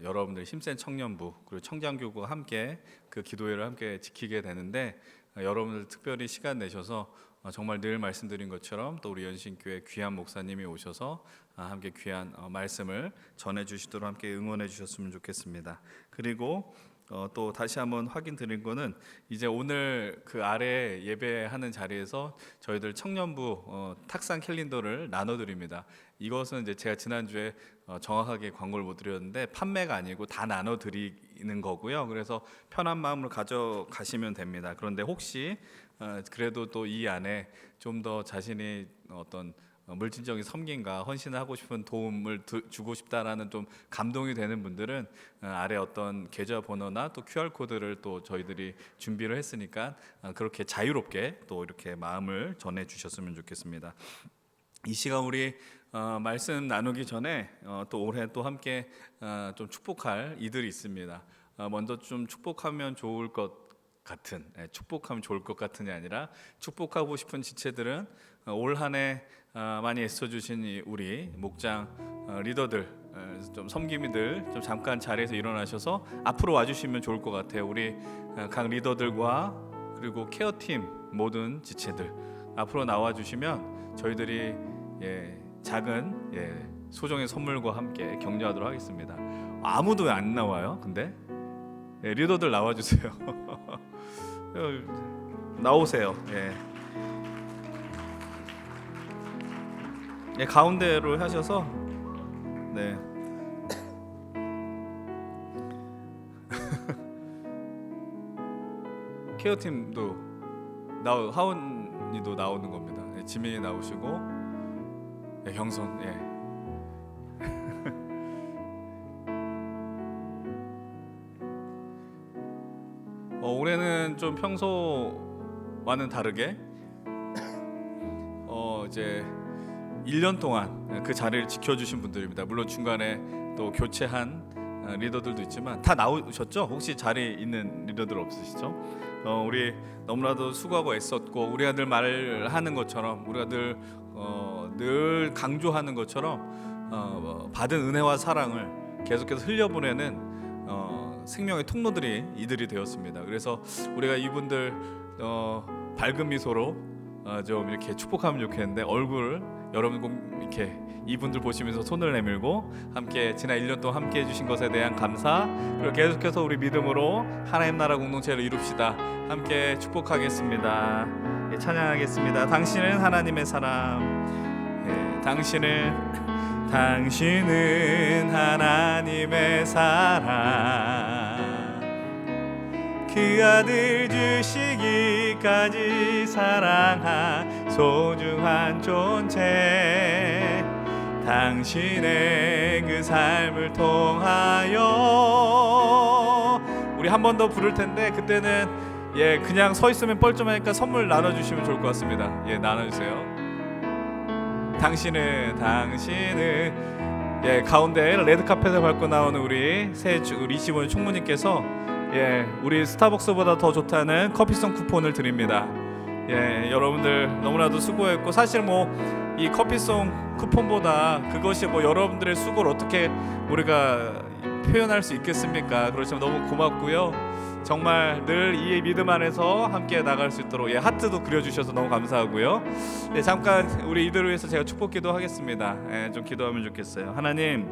여러분들 힘센 청년부 그리고 청장교구가 함께 그 기도회를 함께 지키게 되는데 여러분들 특별히 시간 내셔서 정말 늘 말씀드린 것처럼 또 우리 연신교회 귀한 목사님이 오셔서 함께 귀한 말씀을 전해주시도록 함께 응원해 주셨으면 좋겠습니다. 그리고 또 다시 한번 확인 드린 거는 이제 오늘 그 아래 예배하는 자리에서 저희들 청년부 탁상 캘린더를 나눠드립니다. 이것은 이제 제가 지난주에 정확하게 광고를 못 드렸는데 판매가 아니고 다 나눠드리는 거고요. 그래서 편한 마음으로 가져가시면 됩니다. 그런데 혹시 그래도 또 이 안에 좀 더 자신이 어떤 물질적인 섬김과 헌신을 하고 싶은 도움을 주고 싶다라는 좀 감동이 되는 분들은 아래 어떤 계좌번호나 또 QR코드를 또 저희들이 준비를 했으니까 그렇게 자유롭게 또 이렇게 마음을 전해 주셨으면 좋겠습니다. 이 시간 우리 말씀 나누기 전에 또 올해 또 함께 좀 축복할 이들이 있습니다. 먼저 좀 축복하면 좋을 것 같은 축복하면 좋을 것 같은이 아니라 축복하고 싶은 지체들은 올 한 해 많이 애써주신 우리 목장 리더들 좀 섬김이들 좀 잠깐 자리에서 일어나셔서 앞으로 와주시면 좋을 것 같아요. 우리 각 리더들과 그리고 케어팀 모든 지체들 앞으로 나와주시면 저희들이 작은 소정의 선물과 함께 격려하도록 하겠습니다. 아무도 안 나와요? 근데 리더들 나와주세요. 나오세요. 가운데로 하셔서 네. 케어팀도 하원이도 나오는 겁니다. 지민이 나오시고 경선 올해는 좀 평소와는 다르게 이제 1년 동안 그 자리를 지켜주신 분들입니다. 물론 중간에 또 교체한 리더들도 있지만 다 나오셨죠? 혹시 자리에 있는 리더들 없으시죠? 우리 너무나도 수고하고 애썼고 우리가 늘 말하는 것처럼 우리가 늘 강조하는 것처럼 받은 은혜와 사랑을 계속해서 흘려보내는 생명의 통로들이 이들이 되었습니다. 그래서 우리가 이분들 밝은 미소로 좀 이렇게 축복하면 좋겠는데 얼굴 여러분 꼭 이렇게 이분들 보시면서 손을 내밀고 함께 지난 1년 동안 함께 해주신 것에 대한 감사 그리고 계속해서 우리 믿음으로 하나님 나라 공동체를 이룹시다. 함께 축복하겠습니다. 찬양하겠습니다. 당신은 하나님의 사람. 당신은 하나님의 사랑. 그 아들 주시기까지 사랑한 소중한 존재. 당신의 그 삶을 통하여 우리 한 번 더 부를 텐데 그때는 그냥 서 있으면 뻘쭘하니까 선물 나눠주시면 좋을 것 같습니다. 나눠주세요. 당신은 가운데 레드카펫을 밟고 나오는 우리 우리 25년 총무님께서 우리 스타벅스보다 더 좋다는 커피송 쿠폰을 드립니다. 여러분들 너무나도 수고했고 사실 이 커피송 쿠폰보다 그것이 여러분들의 수고를 어떻게 우리가 표현할 수 있겠습니까? 그렇지만 너무 고맙고요. 정말 늘 이 믿음 안에서 함께 나갈 수 있도록 하트도 그려주셔서 너무 감사하고요. 잠깐 우리 이들을 위해서 제가 축복기도 하겠습니다. 좀 기도하면 좋겠어요. 하나님,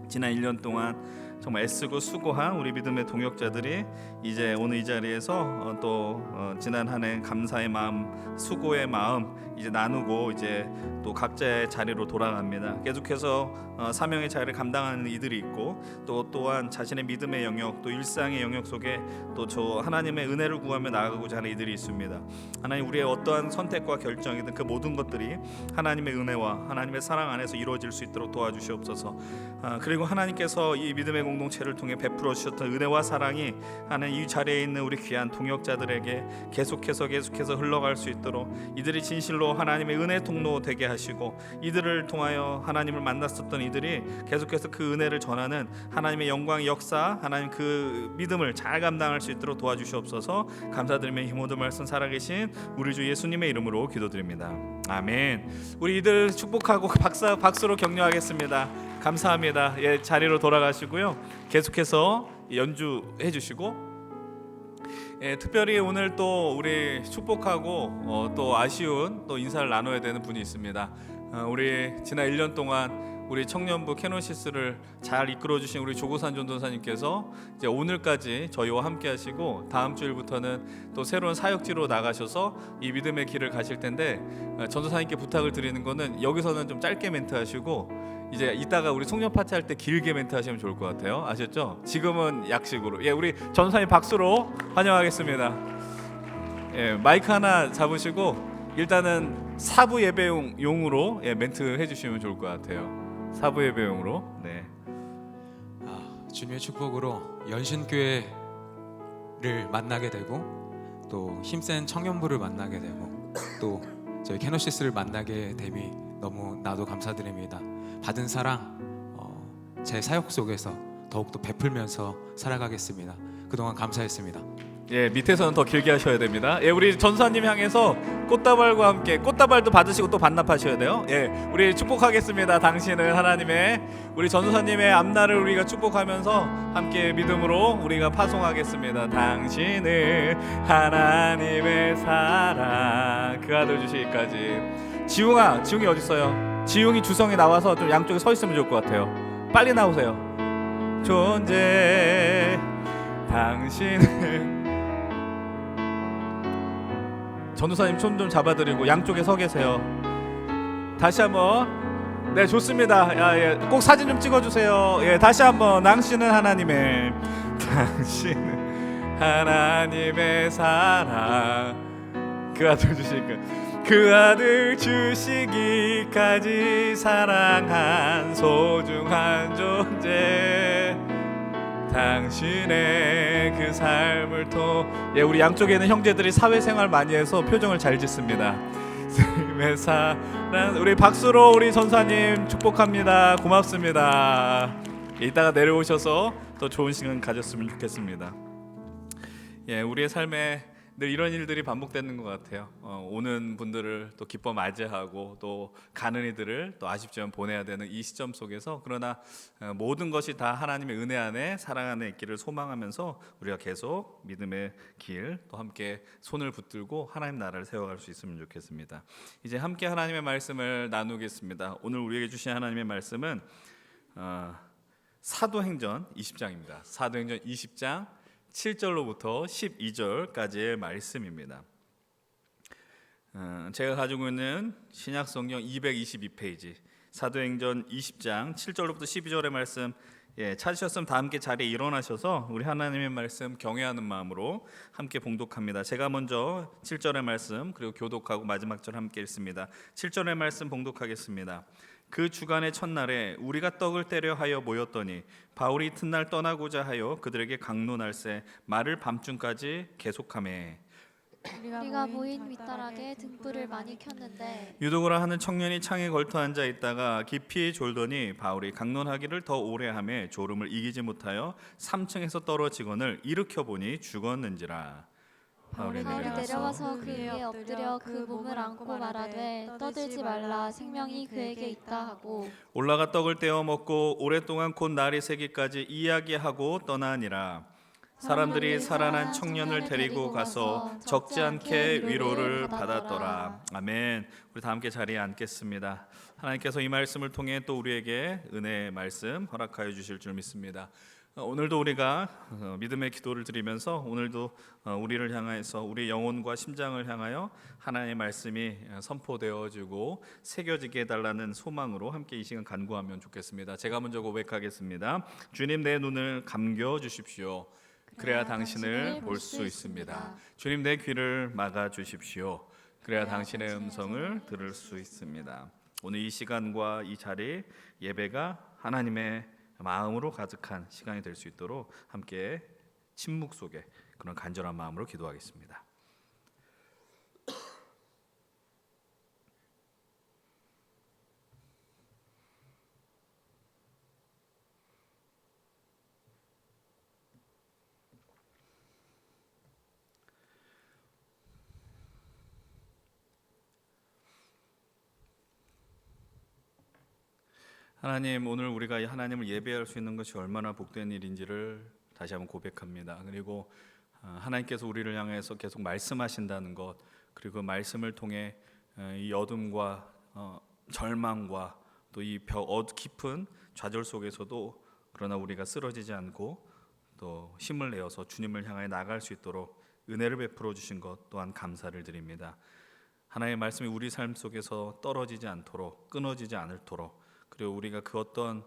지난 1년 동안 정말 애쓰고 수고한 우리 믿음의 동역자들이 이제 오늘 이 자리에서 또 지난 한 해 감사의 마음, 수고의 마음 이제 나누고 이제 또 각자의 자리로 돌아갑니다. 계속해서 사명의 자리를 감당하는 이들이 있고 또한 자신의 믿음의 영역 또 일상의 영역 속에 또 저 하나님의 은혜를 구하며 나아가고자 하는 이들이 있습니다. 하나님, 우리의 어떠한 선택과 결정이든 그 모든 것들이 하나님의 은혜와 하나님의 사랑 안에서 이루어질 수 있도록 도와주시옵소서. 그리고 하나님께서 이 믿음의 공동체를 통해 베풀어 주셨던 은혜와 사랑이 하나님 이 자리에 있는 우리 귀한 동역자들에게 계속해서 흘러갈 수 있도록 이들이 진실로 하나님의 은혜 통로 되게 하시고 이들을 통하여 하나님을 만났었던 이들이 계속해서 그 은혜를 전하는 하나님의 영광 역사, 하나님 그 믿음을 잘 감당할 수 있도록 도와주시옵소서. 감사드리며 힘 얻은 말씀 살아계신 우리 주 예수님의 이름으로 기도드립니다. 아멘. 우리 이들 축복하고 박수로 격려하겠습니다. 감사합니다. 자리로 돌아가시고요. 계속해서 연주해 주시고 특별히 오늘 또 우리 축복하고 또 아쉬운 또 인사를 나눠야 되는 분이 있습니다. 우리 지난 1년 동안 우리 청년부 캐노시스를 잘 이끌어주신 우리 조고산 전도사님께서 이제 오늘까지 저희와 함께하시고 다음 주일부터는 또 새로운 사역지로 나가셔서 이 믿음의 길을 가실 텐데 전도사님께 부탁을 드리는 거는 여기서는 좀 짧게 멘트하시고 이제 이따가 우리 송년 파티 할 때 길게 멘트하시면 좋을 것 같아요. 아셨죠? 지금은 약식으로. 우리 전도사님 박수로 환영하겠습니다. 마이크 하나 잡으시고 일단은 사부 예배용으로 멘트 해주시면 좋을 것 같아요. 사부 예배용으로. 주님의 축복으로 연신교회를 만나게 되고 또 힘센 청년부를 만나게 되고 또 저희 캐노시스를 만나게 됨이 너무 나도 감사드립니다. 받은 사랑 제 사역 속에서 더욱더 베풀면서 살아가겠습니다. 그동안 감사했습니다. 예, 밑에서는 더 길게 하셔야 됩니다. 예, 우리 전사님 향해서 꽃다발과 함께 꽃다발도 받으시고 또 반납하셔야 돼요. 예, 우리 축복하겠습니다. 당신은 하나님의 우리 전사님의 앞날을 우리가 축복하면서 함께 믿음으로 우리가 파송하겠습니다. 당신은 하나님의 사랑 그 아들 주시기까지. 지웅이 어디 있어요? 지웅이 주성이 나와서 좀 양쪽에 서 있으면 좋을 것 같아요. 빨리 나오세요. 존재 당신은 전도사님 손 좀 잡아드리고 양쪽에 서 계세요. 다시 한번. 네, 좋습니다. 예, 꼭 사진 좀 찍어주세요. 예, 다시 한번. 당신은 하나님의 사랑 그 아들 주시니까 그 아들 주시기까지 사랑한 소중한 존재 당신의 그 삶을 예, 우리 양쪽에 있는 형제들이 사회생활 많이 해서 표정을 잘 짓습니다. 우리 박수로 우리 전사님 축복합니다. 고맙습니다. 이따가 내려오셔서 또 좋은 시간 가졌으면 좋겠습니다. 예, 우리의 삶에 늘 이런 일들이 반복되는 것 같아요. 오는 분들을 또 기뻐 맞이하고 또 가는 이들을 또 아쉽지만 보내야 되는 이 시점 속에서 그러나 모든 것이 다 하나님의 은혜 안에 사랑 안에 있기를 소망하면서 우리가 계속 믿음의 길 또 함께 손을 붙들고 하나님 나라를 세워갈 수 있으면 좋겠습니다. 이제 함께 하나님의 말씀을 나누겠습니다. 오늘 우리에게 주신 하나님의 말씀은 사도행전 20장입니다. 사도행전 20장 7절로부터 12절까지의 말씀입니다. 제가 가지고 있는 신약성경 222페이지 사도행전 20장 7절로부터 12절의 말씀 찾으셨으면 다 함께 자리에 일어나셔서 우리 하나님의 말씀 경외하는 마음으로 함께 봉독합니다. 제가 먼저 7절의 말씀 그리고 교독하고 마지막 절 함께 읽습니다. 7절의 말씀 봉독하겠습니다. 그 주간의 첫날에 우리가 떡을 떼려 하여 모였더니 바울이 이튿날 떠나고자 하여 그들에게 강론할세 말을 밤중까지 계속하매 우리가 모인 윗다락에 등불을 많이 켰는데 유도고라 하는 청년이 창에 걸터 앉아 있다가 깊이 졸더니 바울이 강론하기를 더 오래 하매 졸음을 이기지 못하여 3층에서 떨어지거늘 일으켜 보니 죽었는지라. 바울이 내려와서 그 위에 엎드려 그 몸을 안고 말하되 떠들지 말라 생명이 그에게 있다 하고 올라가 떡을 떼어 먹고 오랫동안 곧 날이 새기까지 이야기하고 떠나니라. 사람들이 살아난 청년을 데리고 가서 적지 않게 위로를 받았더라. 아멘. 우리 다 함께 자리에 앉겠습니다. 하나님께서 이 말씀을 통해 또 우리에게 은혜의 말씀 허락하여 주실 줄 믿습니다. 오늘도 우리가 믿음의 기도를 드리면서 오늘도 우리를 향해서 우리 영혼과 심장을 향하여 하나님의 말씀이 선포되어지고 새겨지게 해달라는 소망으로 함께 이 시간 간구하면 좋겠습니다. 제가 먼저 고백하겠습니다. 주님 내 눈을 감겨 주십시오. 그래야 당신을 볼 수 있습니다. 주님 내 귀를 막아 주십시오. 그래야 당신의 음성을 들을 수 있습니다. 오늘 이 시간과 이 자리 예배가 하나님의 마음으로 가득한 시간이 될 수 있도록 함께 침묵 속에 그런 간절한 마음으로 기도하겠습니다. 하나님, 오늘 우리가 하나님을 예배할 수 있는 것이 얼마나 복된 일인지를 다시 한번 고백합니다. 그리고 하나님께서 우리를 향해서 계속 말씀하신다는 것, 그리고 말씀을 통해 이 어둠과 절망과 또 이 깊은 좌절 속에서도 그러나 우리가 쓰러지지 않고 또 힘을 내어서 주님을 향해 나갈 수 있도록 은혜를 베풀어 주신 것 또한 감사를 드립니다. 하나님의 말씀이 우리 삶 속에서 떨어지지 않도록, 끊어지지 않도록, 그리고 우리가 그 어떤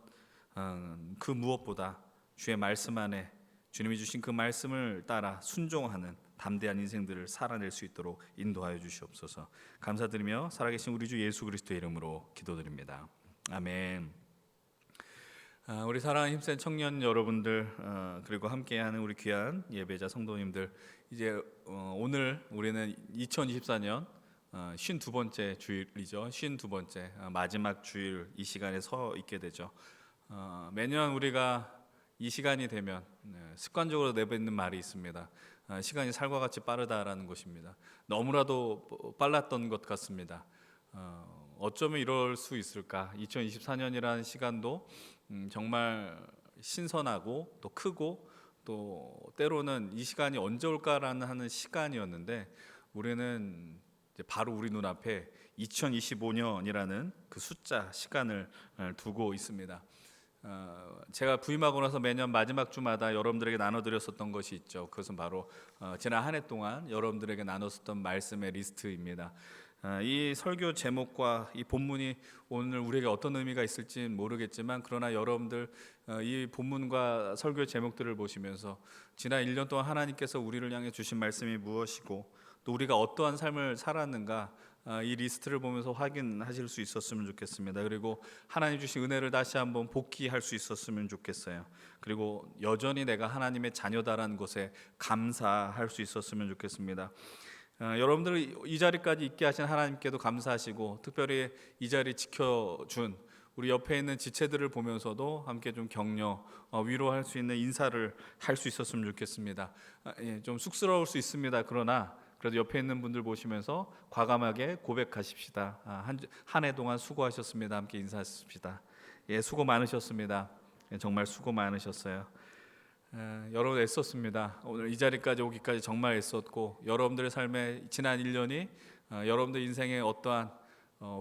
그 무엇보다 주의 말씀 안에 주님이 주신 그 말씀을 따라 순종하는 담대한 인생들을 살아낼 수 있도록 인도하여 주시옵소서. 감사드리며 살아계신 우리 주 예수 그리스도의 이름으로 기도드립니다. 아멘. 우리 사랑하는 힘센 청년 여러분들, 그리고 함께하는 우리 귀한 예배자 성도님들, 이제 오늘 우리는 2024년 52번째 주일이죠. 52번째 마지막 주일 이 시간에 서 있게 되죠. 매년 우리가 이 시간이 되면 습관적으로 내뱉는 말이 있습니다. 시간이 살과 같이 빠르다라는 것입니다. 너무나도 빨랐던 것 같습니다. 어쩌면 이럴 수 있을까? 2024년이라는 시간도 정말 신선하고 또 크고 또 때로는 이 시간이 언제 올까라는 하는 시간이었는데 우리는 이제 바로 우리 눈앞에 2025년이라는 그 숫자 시간을 두고 있습니다. 제가 부임하고 나서 매년 마지막 주마다 여러분들에게 나눠드렸었던 것이 있죠. 그것은 바로 지난 한 해 동안 여러분들에게 나눴었던 말씀의 리스트입니다. 이 설교 제목과 이 본문이 오늘 우리에게 어떤 의미가 있을지 모르겠지만 그러나 여러분들 이 본문과 설교 제목들을 보시면서 지난 1년 동안 하나님께서 우리를 향해 주신 말씀이 무엇이고 또 우리가 어떠한 삶을 살았는가 이 리스트를 보면서 확인하실 수 있었으면 좋겠습니다. 그리고 하나님 주신 은혜를 다시 한번 복기할 수 있었으면 좋겠어요. 그리고 여전히 내가 하나님의 자녀다라는 것에 감사할 수 있었으면 좋겠습니다. 여러분들 이 자리까지 있게 하신 하나님께도 감사하시고 특별히 이 자리 지켜준 우리 옆에 있는 지체들을 보면서도 함께 좀 격려, 위로할 수 있는 인사를 할 수 있었으면 좋겠습니다. 좀 쑥스러울 수 있습니다. 그러나 그래도 옆에 있는 분들 보시면서 과감하게 고백하십시다. 한 해 동안 수고하셨습니다. 함께 인사하십시다. 수고 많으셨습니다. 정말 수고 많으셨어요. 여러분 애썼습니다. 오늘 이 자리까지 오기까지 정말 애썼고 여러분들의 삶에 지난 1년이 여러분들 인생에 어떠한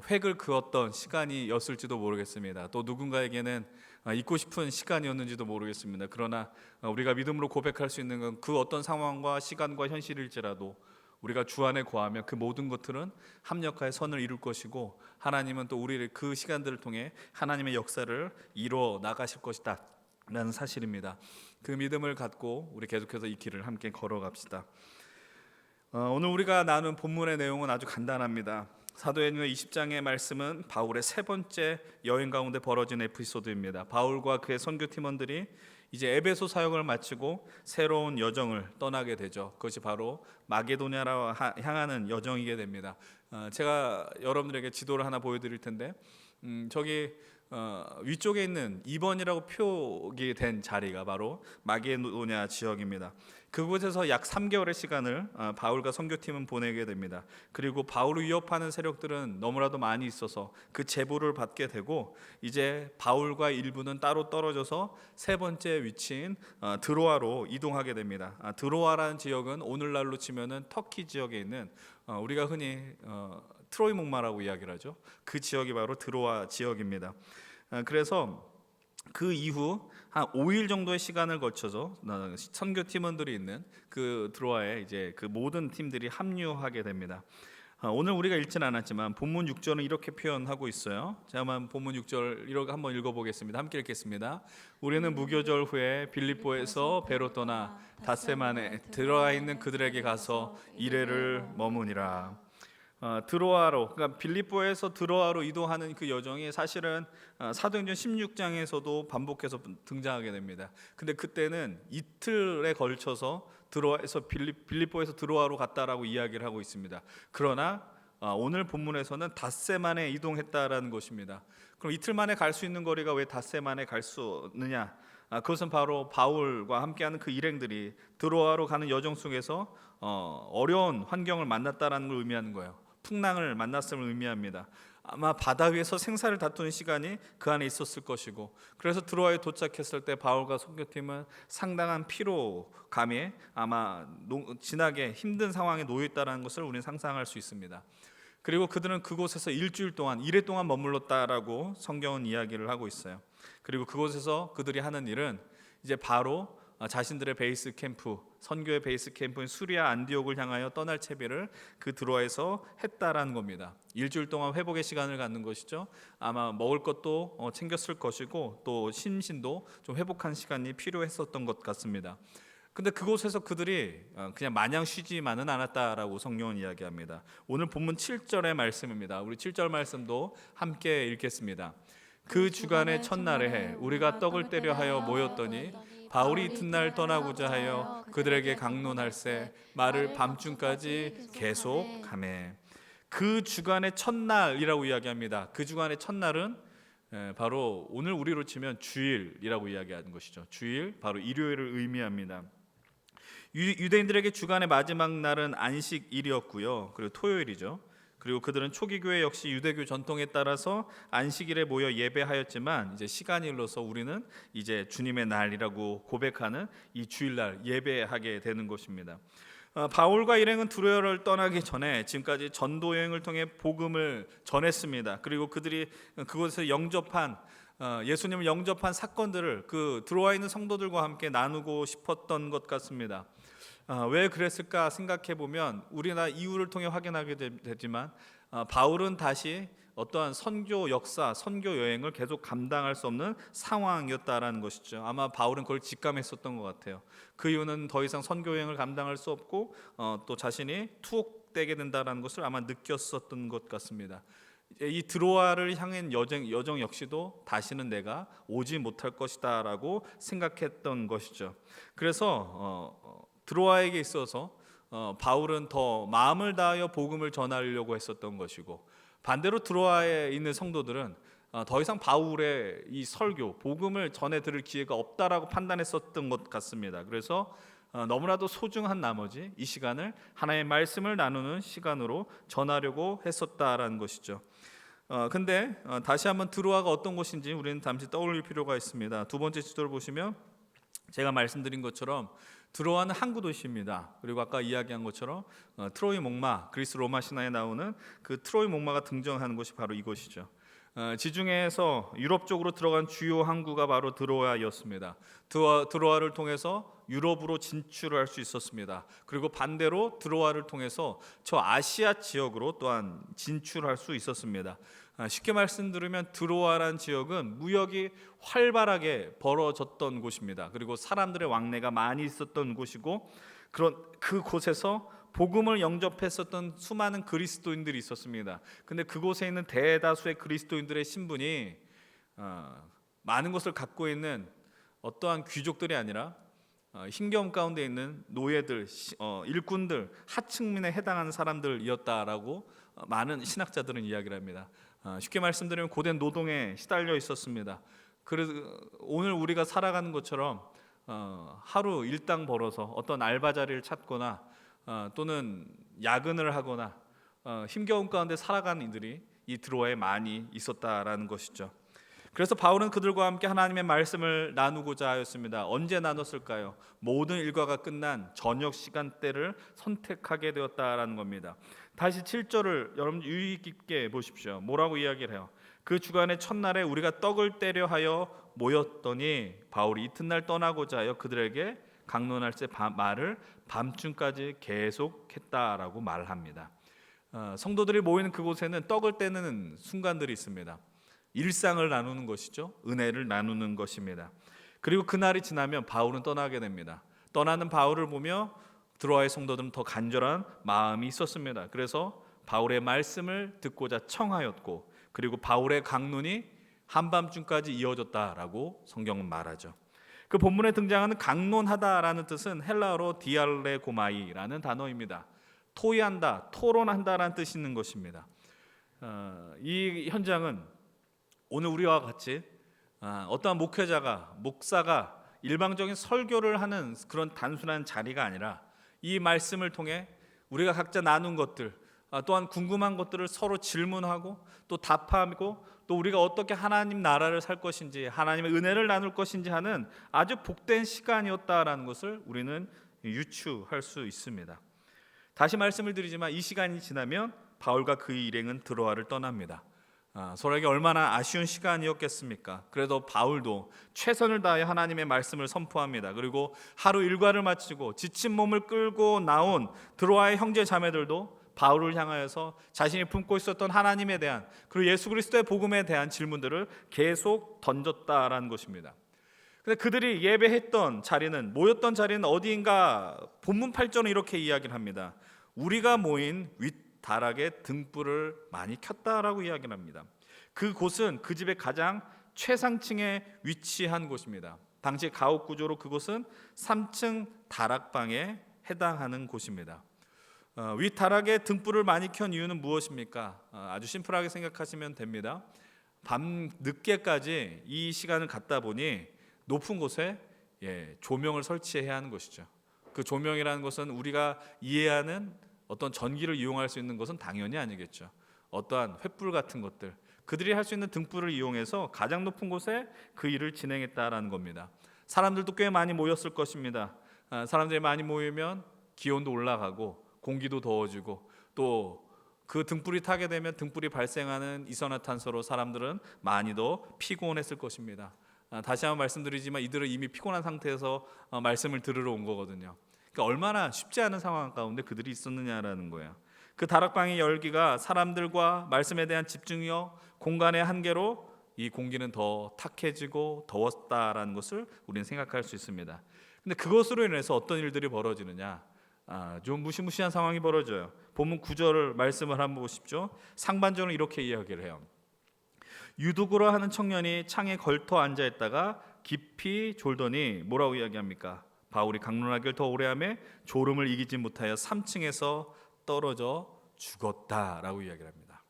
획을 그었던 시간이었을지도 모르겠습니다. 또 누군가에게는 잊고 싶은 시간이었는지도 모르겠습니다. 그러나 우리가 믿음으로 고백할 수 있는 건 그 어떤 상황과 시간과 현실일지라도 우리가 주 안에 거하면 그 모든 것들은 합력하여 선을 이룰 것이고 하나님은 또 우리를 그 시간들을 통해 하나님의 역사를 이루어 나가실 것이다 라는 사실입니다. 그 믿음을 갖고 우리 계속해서 이 길을 함께 걸어갑시다. 오늘 우리가 나눈 본문의 내용은 아주 간단합니다. 사도행전 20장의 말씀은 바울의 세 번째 여행 가운데 벌어진 에피소드입니다. 바울과 그의 선교팀원들이 이제 에베소 사역을 마치고 새로운 여정을 떠나게 되죠. 그것이 바로 마게도냐로 향하는 여정이게 됩니다. 제가 여러분들에게 지도를 하나 보여드릴 텐데 저기 위쪽에 있는 2번이라고 표기 된 자리가 바로 마게도냐 지역입니다. 그곳에서 약 3개월의 시간을 바울과 선교팀은 보내게 됩니다. 그리고 바울을 위협하는 세력들은 너무나도 많이 있어서 그 제보를 받게 되고 이제 바울과 일부는 따로 떨어져서 세 번째 위치인 드로아로 이동하게 됩니다. 드로아라는 지역은 오늘날로 치면은 터키 지역에 있는 우리가 흔히 트로이 목마라고 이야기를 하죠. 그 지역이 바로 드로아 지역입니다. 그래서 그 이후 한 5일 정도의 시간을 거쳐서 선교 팀원들이 있는 그 드로아에 이제 그 모든 팀들이 합류하게 됩니다. 오늘 우리가 읽지는 않았지만 본문 6절은 이렇게 표현하고 있어요. 제가 한번 본문 6절 이렇게 한번 읽어보겠습니다. 함께 읽겠습니다. 우리는 무교절 후에 빌립보에서 배로 떠나 닷새만에 들어와 있는 그들에게 가서 이레를 머무니라. 드로아로, 그러니까 빌립보에서 드로아로 이동하는 그 여정이 사실은 사도행전 16장에서도 반복해서 등장하게 됩니다. 근데 그때는 이틀에 걸쳐서 드로아에서 빌립보에서 드로아로 갔다라고 이야기를 하고 있습니다. 그러나 오늘 본문에서는 닷새 만에 이동했다라는 것입니다. 그럼 이틀 만에 갈 수 있는 거리가 왜 닷새 만에 갈 수 있느냐? 그것은 바로 바울과 함께하는 그 일행들이 드로아로 가는 여정 속에서 어려운 환경을 만났다라는 걸 의미하는 거예요. 풍랑을 만났음을 의미합니다. 아마 바다 위에서 생사를 다투는 시간이 그 안에 있었을 것이고 그래서 드로아에 도착했을 때 바울과 선교팀은 상당한 피로감에 아마 지나게 힘든 상황에 놓여 있다는 것을 우리는 상상할 수 있습니다. 그리고 그들은 그곳에서 일주일 동안 이래 동안 머물렀다라고 성경은 이야기를 하고 있어요. 그리고 그곳에서 그들이 하는 일은 이제 바로 자신들의 베이스 캠프, 선교의 베이스 캠프인 수리아 안디옥을 향하여 떠날 채비를 그 드로아에서 했다라는 겁니다. 일주일 동안 회복의 시간을 갖는 것이죠. 아마 먹을 것도 챙겼을 것이고 또 심신도 좀 회복한 시간이 필요했었던 것 같습니다. 근데 그곳에서 그들이 그냥 마냥 쉬지만은 않았다라고 성경은 이야기합니다. 오늘 본문 7절의 말씀입니다. 우리 7절 말씀도 함께 읽겠습니다. 그 주간의 첫날에 해 우리가 떡을 떼려 하여 모였더니 바울이 이튿날 떠나고자 하여 그들에게 강론할세 말을 밤중까지 계속하매. 그 주간의 첫날이라고 이야기합니다. 그 주간의 첫날은 바로 오늘 우리로 치면 주일이라고 이야기하는 것이죠. 주일, 바로 일요일을 의미합니다. 유대인들에게 주간의 마지막 날은 안식일이었고요. 그리고 토요일이죠. 그리고 그들은 초기 교회 역시 유대교 전통에 따라서 안식일에 모여 예배하였지만 이제 시간이 흘러서 우리는 이제 주님의 날이라고 고백하는 이 주일날 예배하게 되는 것입니다. 바울과 일행은 두로아를 떠나기 전에 지금까지 전도 여행을 통해 복음을 전했습니다. 그리고 그들이 그곳에서 영접한 예수님을 영접한 사건들을 그 들어와 있는 성도들과 함께 나누고 싶었던 것 같습니다. 왜 그랬을까 생각해 보면 우리나 이유를 통해 확인하게 되지만 바울은 다시 어떠한 선교 역사, 선교 여행을 계속 감당할 수 없는 상황이었다라는 것이죠. 아마 바울은 그걸 직감했었던 것 같아요. 그 이유는 더 이상 선교 여행을 감당할 수 없고 또 자신이 투옥되게 된다라는 것을 아마 느꼈었던 것 같습니다. 이 드로아를 향한 여정 역시도 다시는 내가 오지 못할 것이다라고 생각했던 것이죠. 그래서 드로아에게 있어서 바울은 더 마음을 다하여 복음을 전하려고 했었던 것이고, 반대로 드로아에 있는 성도들은 더 이상 바울의 이 설교, 복음을 전해 들을 기회가 없다라고 판단했었던 것 같습니다. 그래서 너무나도 소중한 나머지 이 시간을 하나님의 말씀을 나누는 시간으로 전하려고 했었다라는 것이죠. 근데 다시 한번 드로아가 어떤 곳인지 우리는 잠시 떠올릴 필요가 있습니다. 두 번째 지도를 보시면 제가 말씀드린 것처럼 드로아는 항구 도시입니다. 그리고 아까 이야기한 것처럼 트로이 목마, 그리스 로마 신화에 나오는 그 트로이 목마가 등장하는 곳이 바로 이곳이죠. 지중해에서 유럽 쪽으로 들어간 주요 항구가 바로 드로아였습니다. 드로아를 통해서 유럽으로 진출할 수 있었습니다. 그리고 반대로 드로아를 통해서 저 아시아 지역으로 또한 진출할 수 있었습니다. 쉽게 말씀드리면 드로아란 지역은 무역이 활발하게 벌어졌던 곳입니다. 그리고 사람들의 왕래가 많이 있었던 곳이고, 그 곳에서 복음을 영접했었던 수많은 그리스도인들이 있었습니다. 근데 그곳에 있는 대다수의 그리스도인들의 신분이 많은 것을 갖고 있는 어떠한 귀족들이 아니라 힘겨움 가운데 있는 노예들, 일꾼들, 하층민에 해당하는 사람들이었다라고 많은 신학자들은 이야기를 합니다. 쉽게 말씀드리면 고된 노동에 시달려 있었습니다. 그래서 오늘 우리가 살아가는 것처럼 하루 일당 벌어서 어떤 알바 자리를 찾거나 또는 야근을 하거나 힘겨운 가운데 살아가는 이들이 이 드로아에 많이 있었다라는 것이죠. 그래서 바울은 그들과 함께 하나님의 말씀을 나누고자 하였습니다. 언제 나눴을까요? 모든 일과가 끝난 저녁 시간대를 선택하게 되었다라는 겁니다. 다시 7절을 여러분 유의 깊게 보십시오. 뭐라고 이야기를 해요? 그 주간의 첫날에 우리가 떡을 떼려 하여 모였더니 바울이 이튿날 떠나고자 하여 그들에게 강론할세 말을 밤중까지 계속했다라고 말합니다. 성도들이 모이는 그곳에는 떡을 떼는 순간들이 있습니다. 일상을 나누는 것이죠. 은혜를 나누는 것입니다. 그리고 그날이 지나면 바울은 떠나게 됩니다. 떠나는 바울을 보며 드로아의 성도들은 더 간절한 마음이 있었습니다. 그래서 바울의 말씀을 듣고자 청하였고, 그리고 바울의 강론이 한밤중까지 이어졌다라고 성경은 말하죠. 그 본문에 등장하는 강론하다라는 뜻은 헬라어로 디알레고마이라는 단어입니다. 토의한다, 토론한다라는 뜻이 있는 것입니다. 이 현장은 오늘 우리와 같이 어떠한 목사가 일방적인 설교를 하는 그런 단순한 자리가 아니라 이 말씀을 통해 우리가 각자 나눈 것들, 또한 궁금한 것들을 서로 질문하고 또 답하고 또 우리가 어떻게 하나님 나라를 살 것인지, 하나님의 은혜를 나눌 것인지 하는 아주 복된 시간이었다라는 것을 우리는 유추할 수 있습니다. 다시 말씀을 드리지만 이 시간이 지나면 바울과 그의 일행은 드로아를 떠납니다. 서로에게 얼마나 아쉬운 시간이었겠습니까? 그래도 바울도 최선을 다해 하나님의 말씀을 선포합니다. 그리고 하루 일과를 마치고 지친 몸을 끌고 나온 드로아의 형제 자매들도 바울을 향하여서 자신이 품고 있었던 하나님에 대한, 그리고 예수 그리스도의 복음에 대한 질문들을 계속 던졌다라는 것입니다. 근데 그들이 예배했던 자리는, 모였던 자리는 어디인가? 본문 8절은 이렇게 이야기를 합니다. 우리가 모인 윗다락에 등불을 많이 켰다라고 이야기를 합니다. 그곳은 그 집의 가장 최상층에 위치한 곳입니다. 당시 가옥 구조로 그곳은 3층 다락방에 해당하는 곳입니다. 윗다락에 등불을 많이 켠 이유는 무엇입니까? 아주 심플하게 생각하시면 됩니다. 밤 늦게까지 이 시간을 갖다 보니 높은 곳에 조명을 설치해야 하는 것이죠. 그 조명이라는 것은 우리가 이해하는 어떤 전기를 이용할 수 있는 것은 당연히 아니겠죠. 어떠한 횃불 같은 것들, 그들이 할 수 있는 등불을 이용해서 가장 높은 곳에 그 일을 진행했다라는 겁니다. 사람들도 꽤 많이 모였을 것입니다. 사람들이 많이 모이면 기온도 올라가고 공기도 더워지고 또 그 등불이 타게 되면 등불이 발생하는 이산화탄소로 사람들은 많이 더 피곤했을 것입니다. 다시 한번 말씀드리지만 이들은 이미 피곤한 상태에서 말씀을 들으러 온 거거든요. 그러니까 얼마나 쉽지 않은 상황 가운데 그들이 있었느냐라는 거예요. 그 다락방의 열기가 사람들과 말씀에 대한 집중력, 공간의 한계로 이 공기는 더 탁해지고 더웠다라는 것을 우리는 생각할 수 있습니다. 근데 그것으로 인해서 어떤 일들이 벌어지느냐? 좀 무시무시한 상황이 벌어져요. 본문 9절 말씀을 한번 보십시오. 상반절은 이렇게 이야기를 해요. 유두구라 하는 청년이 창에 걸터 앉아 있다가 깊이 졸더니 뭐라고 이야기합니까? 바울이 강론하기를 더 오래하며 졸음을 이기지 못하여 3층에서 떨어져 죽었다라고 이야기를 합니다.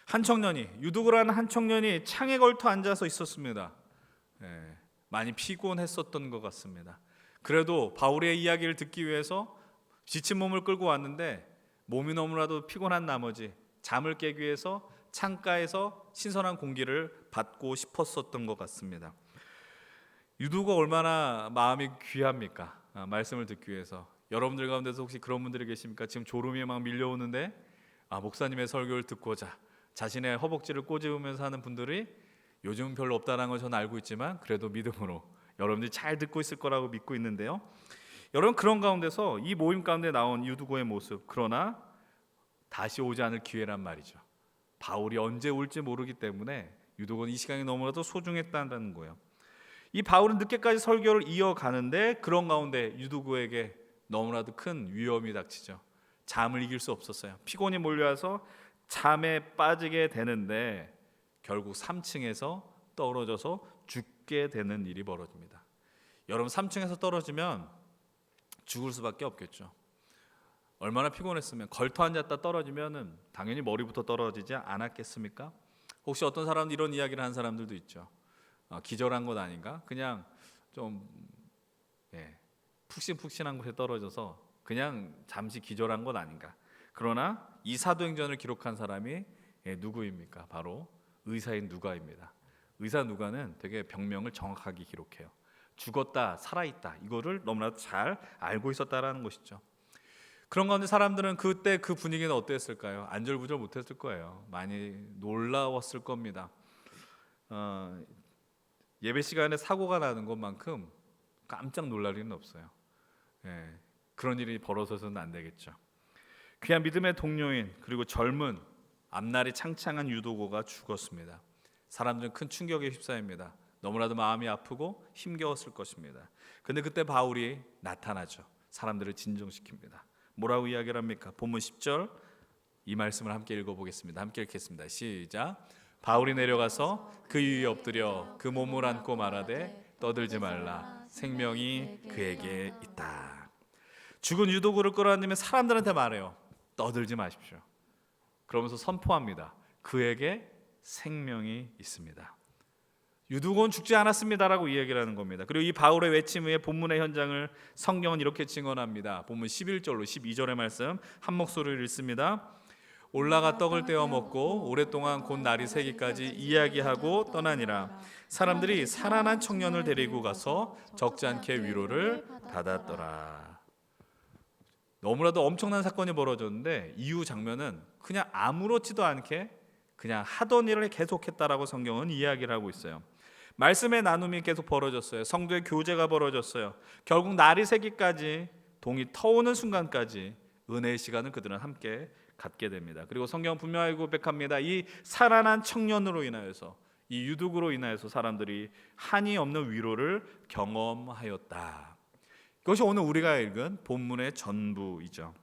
한 청년이, 유두구라는 한 청년이 창에 걸터 앉아서 있었습니다. 많이 피곤했었던 것 같습니다. 그래도 바울의 이야기를 듣기 위해서 지친 몸을 끌고 왔는데 몸이 너무나도 피곤한 나머지 잠을 깨기 위해서 창가에서 신선한 공기를 받고 싶었었던 것 같습니다. 유두가 얼마나 마음이 귀합니까? 말씀을 듣기 위해서. 여러분들 가운데서 혹시 그런 분들이 계십니까? 지금 졸음이 막 밀려오는데 목사님의 설교를 듣고자 자신의 허벅지를 꼬집으면서 하는 분들이 요즘은 별로 없다는 걸 저는 알고 있지만 그래도 믿음으로 여러분들이 잘 듣고 있을 거라고 믿고 있는데요. 여러분, 그런 가운데서 이 모임 가운데 나온 유두고의 모습, 그러나 다시 오지 않을 기회란 말이죠. 바울이 언제 올지 모르기 때문에 유두고는 이 시간이 너무나도 소중했다는 거예요. 이 바울은 늦게까지 설교를 이어가는데 그런 가운데 유두고에게 너무나도 큰 위험이 닥치죠. 잠을 이길 수 없었어요. 피곤이 몰려와서 잠에 빠지게 되는데 결국 3층에서 떨어져서 죽게 되는 일이 벌어집니다. 여러분, 3층에서 떨어지면 죽을 수밖에 없겠죠. 얼마나 피곤했으면 걸터 앉았다 떨어지면은 당연히 머리부터 떨어지지 않았겠습니까? 혹시 어떤 사람들 이런 이야기를 하는 사람들도 있죠. 기절한 것 아닌가? 그냥 좀 푹신푹신한 곳에 떨어져서 그냥 잠시 기절한 것 아닌가? 그러나 이 사도행전을 기록한 사람이 누구입니까? 바로 의사인 누가입니다. 의사 누가는 되게 병명을 정확하게 기록해요. 죽었다, 살아있다, 이거를 너무나도 잘 알고 있었다라는 것이죠. 그런 가운데 사람들은 그때 그 분위기는 어땠을까요? 안절부절 못했을 거예요. 많이 놀라웠을 겁니다. 예배 시간에 사고가 나는 것만큼 깜짝 놀랄 일은 없어요. 그런 일이 벌어져서는 안 되겠죠. 귀한 믿음의 동료인 그리고 젊은 앞날이 창창한 유도고가 죽었습니다. 사람들은 큰 충격에 휩싸입니다. 너무나도 마음이 아프고 힘겨웠을 것입니다. 근데 그때 바울이 나타나죠. 사람들을 진정시킵니다. 뭐라고 이야기를 합니까? 본문 10절 이 말씀을 함께 읽어보겠습니다. 함께 읽겠습니다. 시작. 바울이 내려가서 그 위에 엎드려 그 몸을 안고 말하되 떠들지 말라. 생명이 그에게 있다. 죽은 유도구를 끌어안으면 사람들한테 말해요. 떠들지 마십시오. 그러면서 선포합니다. 그에게 생명이 있습니다. 유두고는 죽지 않았습니다라고 이야기를 하는 겁니다. 그리고 이 바울의 외침 후에 본문의 현장을 성경은 이렇게 증언합니다. 본문 11절로 12절의 말씀 한 목소리를 읽습니다. 올라가 떡을 떼어 먹고 오랫동안 곧 날이 새기까지 이야기하고 떠나니라. 사람들이 살아난 청년을 데리고 가서 적지 않게 위로를 받았더라. 너무나도 엄청난 사건이 벌어졌는데 이후 장면은 그냥 아무렇지도 않게 그냥 하던 일을 계속했다라고 성경은 이야기를 하고 있어요. 말씀의 나눔이 계속 벌어졌어요. 성도의 교제가 벌어졌어요. 결국 날이 새기까지 동이 터오는 순간까지 은혜의 시간을 그들은 함께 갖게 됩니다. 그리고 성경은 분명하게 고백합니다. 이 살아난 청년으로 인하여서 이 유두구로 인하여서 사람들이 한이 없는 위로를 경험하였다. 이것이 오늘 우리가 읽은 본문의 전부이죠.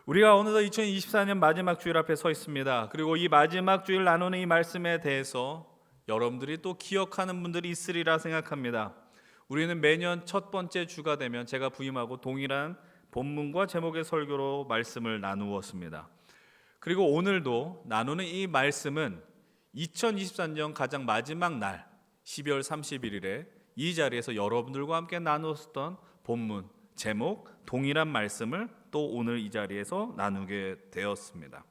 우리가 어느덧 2024년 마지막 주일 앞에 서 있습니다. 그리고 이 마지막 주일 나누는 이 말씀에 대해서 여러분들이 또 기억하는 분들이 있으리라 생각합니다. 우리는 매년 첫 번째 주가 되면 제가 부임하고 동일한 본문과 제목의 설교로 말씀을 나누었습니다. 그리고 오늘도 나누는 이 말씀은 2023년 가장 마지막 날 12월 31일에 이 자리에서 여러분들과 함께 나누었던 본문 제목 동일한 말씀을 또 오늘 이 자리에서 나누게 되었습니다.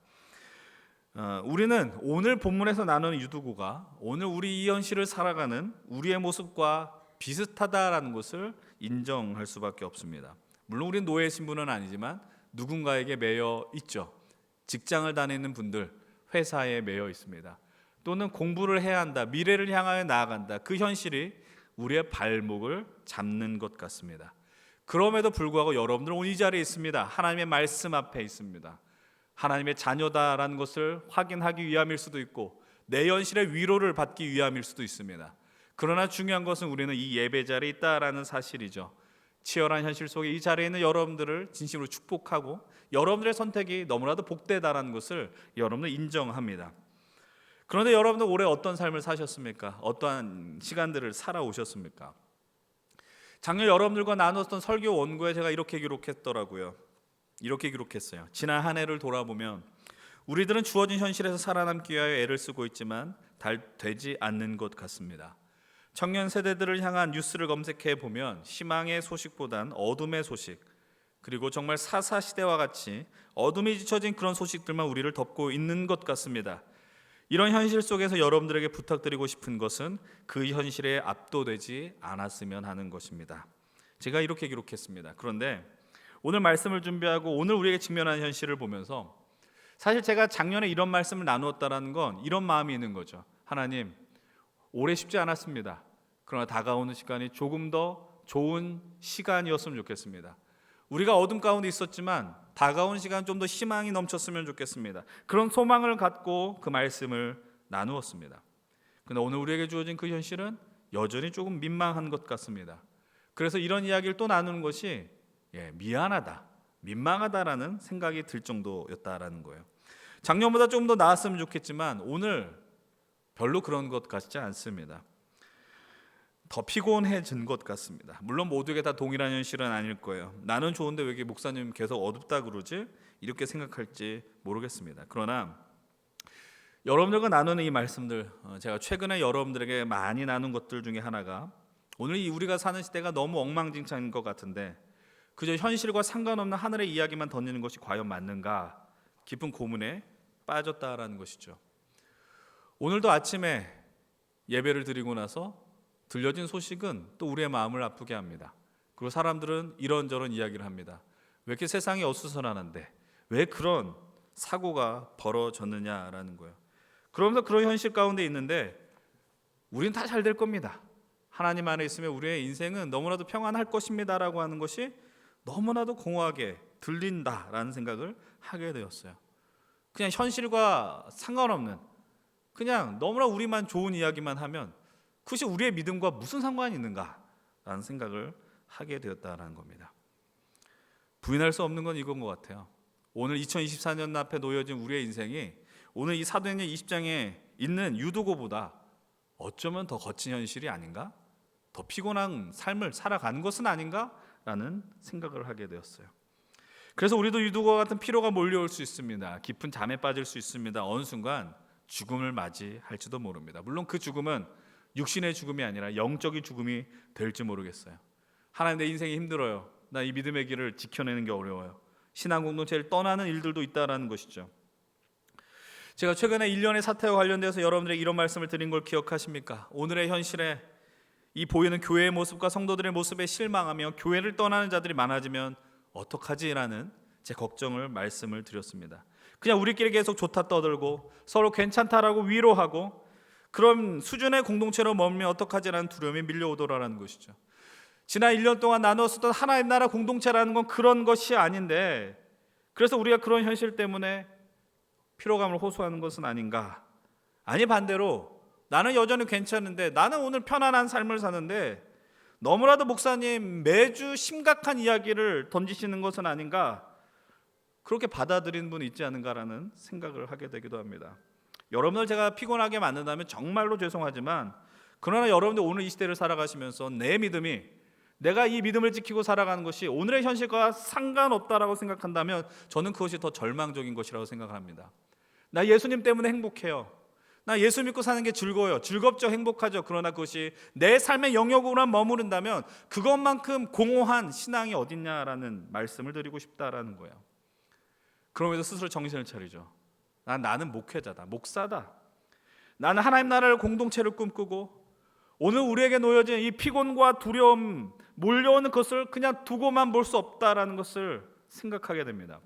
우리는 오늘 본문에서 나누는 유두고가 오늘 우리 이 현실을 살아가는 우리의 모습과 비슷하다라는 것을 인정할 수밖에 없습니다. 물론 우리는 노예 신분은 아니지만 누군가에게 매여 있죠. 직장을 다니는 분들 회사에 매여 있습니다. 또는 공부를 해야 한다, 미래를 향하여 나아간다. 그 현실이 우리의 발목을 잡는 것 같습니다. 그럼에도 불구하고 여러분들은 오늘 이 자리에 있습니다. 하나님의 말씀 앞에 있습니다. 하나님의 자녀다라는 것을 확인하기 위함일 수도 있고 내 현실의 위로를 받기 위함일 수도 있습니다. 그러나 중요한 것은 우리는 이 예배 자리에 있다라는 사실이죠. 치열한 현실 속에 이 자리에 있는 여러분들을 진심으로 축복하고 여러분들의 선택이 너무나도 복되다라는 것을 여러분들 인정합니다. 그런데 여러분들 올해 어떤 삶을 사셨습니까? 어떠한 시간들을 살아오셨습니까? 작년 여러분들과 나눴던 설교 원고에 제가 이렇게 기록했더라고요. 이렇게 기록했어요. 지난 한 해를 돌아보면 우리들은 주어진 현실에서 살아남기 위하여 애를 쓰고 있지만 되지 않는 것 같습니다. 청년 세대들을 향한 뉴스를 검색해 보면 희망의 소식보단 어둠의 소식, 그리고 정말 사사시대와 같이 어둠이 지쳐진 그런 소식들만 우리를 덮고 있는 것 같습니다. 이런 현실 속에서 여러분들에게 부탁드리고 싶은 것은 그 현실에 압도되지 않았으면 하는 것입니다. 제가 이렇게 기록했습니다. 그런데 오늘 말씀을 준비하고 오늘 우리에게 직면하는 현실을 보면서 사실 제가 작년에 이런 말씀을 나누었다는 건 이런 마음이 있는 거죠. 하나님, 올해 쉽지 않았습니다. 그러나 다가오는 시간이 조금 더 좋은 시간이었으면 좋겠습니다. 우리가 어둠 가운데 있었지만 다가온 시간 좀 더 희망이 넘쳤으면 좋겠습니다. 그런 소망을 갖고 그 말씀을 나누었습니다. 그런데 오늘 우리에게 주어진 그 현실은 여전히 조금 민망한 것 같습니다. 그래서 이런 이야기를 또 나누는 것이 미안하다, 민망하다라는 생각이 들 정도였다라는 거예요. 작년보다 좀 더 나았으면 좋겠지만 오늘 별로 그런 것 같지 않습니다. 더 피곤해진 것 같습니다. 물론 모두에게 다 동일한 현실은 아닐 거예요. 나는 좋은데 왜 이렇게 목사님 계속 어둡다 그러지? 이렇게 생각할지 모르겠습니다. 그러나 여러분들과 나누는 이 말씀들, 제가 최근에 여러분들에게 많이 나눈 것들 중에 하나가 오늘 우리가 사는 시대가 너무 엉망진창인 것 같은데 그저 현실과 상관없는 하늘의 이야기만 던지는 것이 과연 맞는가? 깊은 고민에 빠졌다라는 것이죠. 오늘도 아침에 예배를 드리고 나서 들려진 소식은 또 우리의 마음을 아프게 합니다. 그리고 사람들은 이런저런 이야기를 합니다. 왜 이렇게 세상이 어수선하는데 왜 그런 사고가 벌어졌느냐라는 거예요. 그러면서 그런 현실 가운데 있는데 우리는 다 잘 될 겁니다. 하나님 안에 있으면 우리의 인생은 너무나도 평안할 것입니다라고 하는 것이 너무나도 공허하게 들린다라는 생각을 하게 되었어요. 그냥 현실과 상관없는 그냥 너무나 우리만 좋은 이야기만 하면 그것이 우리의 믿음과 무슨 상관이 있는가라는 생각을 하게 되었다는 겁니다. 부인할 수 없는 건 이건 것 같아요. 오늘 2024년 앞에 놓여진 우리의 인생이 오늘 이 사도행전 20장에 있는 유두고보다 어쩌면 더 거친 현실이 아닌가? 더 피곤한 삶을 살아가는 것은 아닌가라는 생각을 하게 되었어요. 그래서 우리도 유두고와 같은 피로가 몰려올 수 있습니다. 깊은 잠에 빠질 수 있습니다. 어느 순간 죽음을 맞이할지도 모릅니다. 물론 그 죽음은 육신의 죽음이 아니라 영적인 죽음이 될지 모르겠어요. 하나님, 내 인생이 힘들어요. 나 이 믿음의 길을 지켜내는 게 어려워요. 신앙 공동체를 떠나는 일들도 있다라는 것이죠. 제가 최근에 1년의 사태와 관련돼서 여러분들에게 이런 말씀을 드린 걸 기억하십니까? 오늘의 현실에 이 보이는 교회의 모습과 성도들의 모습에 실망하며 교회를 떠나는 자들이 많아지면 어떡하지라는 제 걱정을 말씀을 드렸습니다. 그냥 우리끼리 계속 좋다 떠들고 서로 괜찮다라고 위로하고 그런 수준의 공동체로 머물면 어떡하지라는 두려움이 밀려오더라라는 것이죠. 지난 1년 동안 나누었었던 하나의 나라 공동체라는 건 그런 것이 아닌데 그래서 우리가 그런 현실 때문에 피로감을 호소하는 것은 아닌가? 아니, 반대로 나는 여전히 괜찮은데 나는 오늘 편안한 삶을 사는데 너무나도 목사님 매주 심각한 이야기를 던지시는 것은 아닌가? 그렇게 받아들이는 분이 있지 않은가라는 생각을 하게 되기도 합니다. 여러분들 제가 피곤하게 만든다면 정말로 죄송하지만 그러나 여러분들 오늘 이 시대를 살아가시면서 내 믿음이 내가 이 믿음을 지키고 살아가는 것이 오늘의 현실과 상관없다라고 생각한다면 저는 그것이 더 절망적인 것이라고 생각합니다. 나 예수님 때문에 행복해요. 나 예수 믿고 사는 게 즐거워요. 즐겁죠. 행복하죠. 그러나 그것이 내 삶의 영역으로만 머무른다면 그것만큼 공허한 신앙이 어딨냐라는 말씀을 드리고 싶다라는 거예요. 그러면서 스스로 정신을 차리죠. 나는 목회자다. 목사다. 나는 하나님 나라를 공동체를 꿈꾸고 오늘 우리에게 놓여진 이 피곤과 두려움 몰려오는 것을 그냥 두고만 볼 수 없다라는 것을 생각하게 됩니다.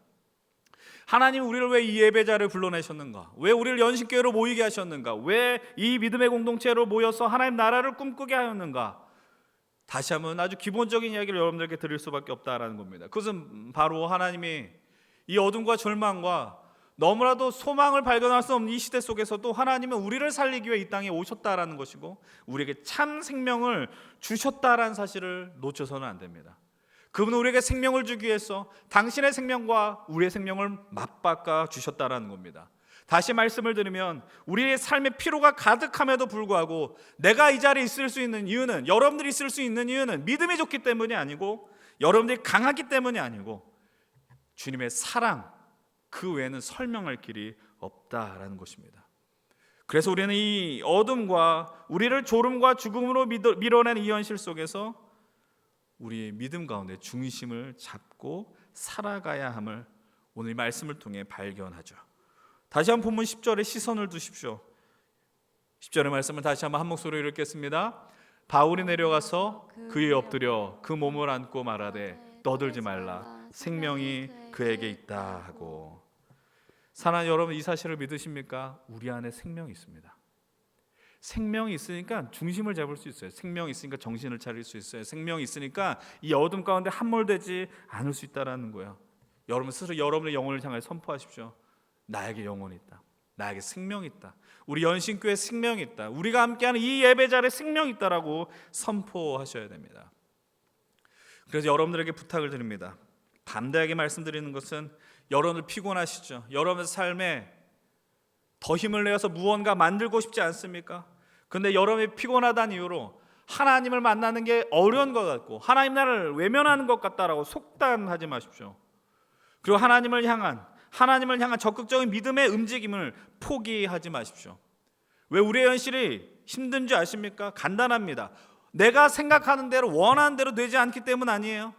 하나님 우리를 왜 이 예배자를 불러내셨는가? 왜 우리를 연신교회로 모이게 하셨는가? 왜 이 믿음의 공동체로 모여서 하나님 나라를 꿈꾸게 하였는가? 다시 한번 아주 기본적인 이야기를 여러분들에게 드릴 수밖에 없다라는 겁니다. 그것은 바로 하나님이 이 어둠과 절망과 너무나도 소망을 발견할 수 없는 이 시대 속에서도 하나님은 우리를 살리기 위해 이 땅에 오셨다라는 것이고 우리에게 참 생명을 주셨다라는 사실을 놓쳐서는 안 됩니다. 그분은 우리에게 생명을 주기 위해서 당신의 생명과 우리의 생명을 맞바꿔 주셨다라는 겁니다. 다시 말씀을 드리면 우리의 삶의 피로가 가득함에도 불구하고 내가 이 자리에 있을 수 있는 이유는, 여러분들이 있을 수 있는 이유는 믿음이 좋기 때문이 아니고 여러분들이 강하기 때문이 아니고 주님의 사랑, 그 외에는 설명할 길이 없다라는 것입니다. 그래서 우리는 이 어둠과 우리를 졸음과 죽음으로 밀어내는 이 현실 속에서 우리의 믿음 가운데 중심을 잡고 살아가야 함을 오늘 이 말씀을 통해 발견하죠. 다시 한번 본문 10절에 시선을 두십시오. 10절의 말씀을 다시 한번 한 목소리로 읽겠습니다. 바울이 내려가서 그에 엎드려 그 몸을 안고 말하되 떠들지 말라, 생명이 그에게 있다 하고. 사랑하는 여러분, 이 사실을 믿으십니까? 우리 안에 생명이 있습니다. 생명이 있으니까 중심을 잡을 수 있어요. 생명이 있으니까 정신을 차릴 수 있어요. 생명이 있으니까 이 어둠 가운데 함몰되지 않을 수 있다는 거예요. 여러분 스스로 여러분의 영혼을 향해 선포하십시오. 나에게 영혼이 있다. 나에게 생명이 있다. 우리 연신교회에 생명이 있다. 우리가 함께하는 이 예배자리에 생명이 있다라고 선포하셔야 됩니다. 그래서 여러분들에게 부탁을 드립니다. 담대하게 말씀드리는 것은, 여러분들 피곤하시죠? 여러분의 삶에 더 힘을 내어서 무언가 만들고 싶지 않습니까? 근데 여러분이 피곤하다는 이유로 하나님을 만나는 게 어려운 것 같고 하나님 나라를 외면하는 것 같다라고 속단하지 마십시오. 그리고 하나님을 향한 적극적인 믿음의 움직임을 포기하지 마십시오. 왜 우리의 현실이 힘든 줄 아십니까? 간단합니다. 내가 생각하는 대로, 원하는 대로 되지 않기 때문 아니에요.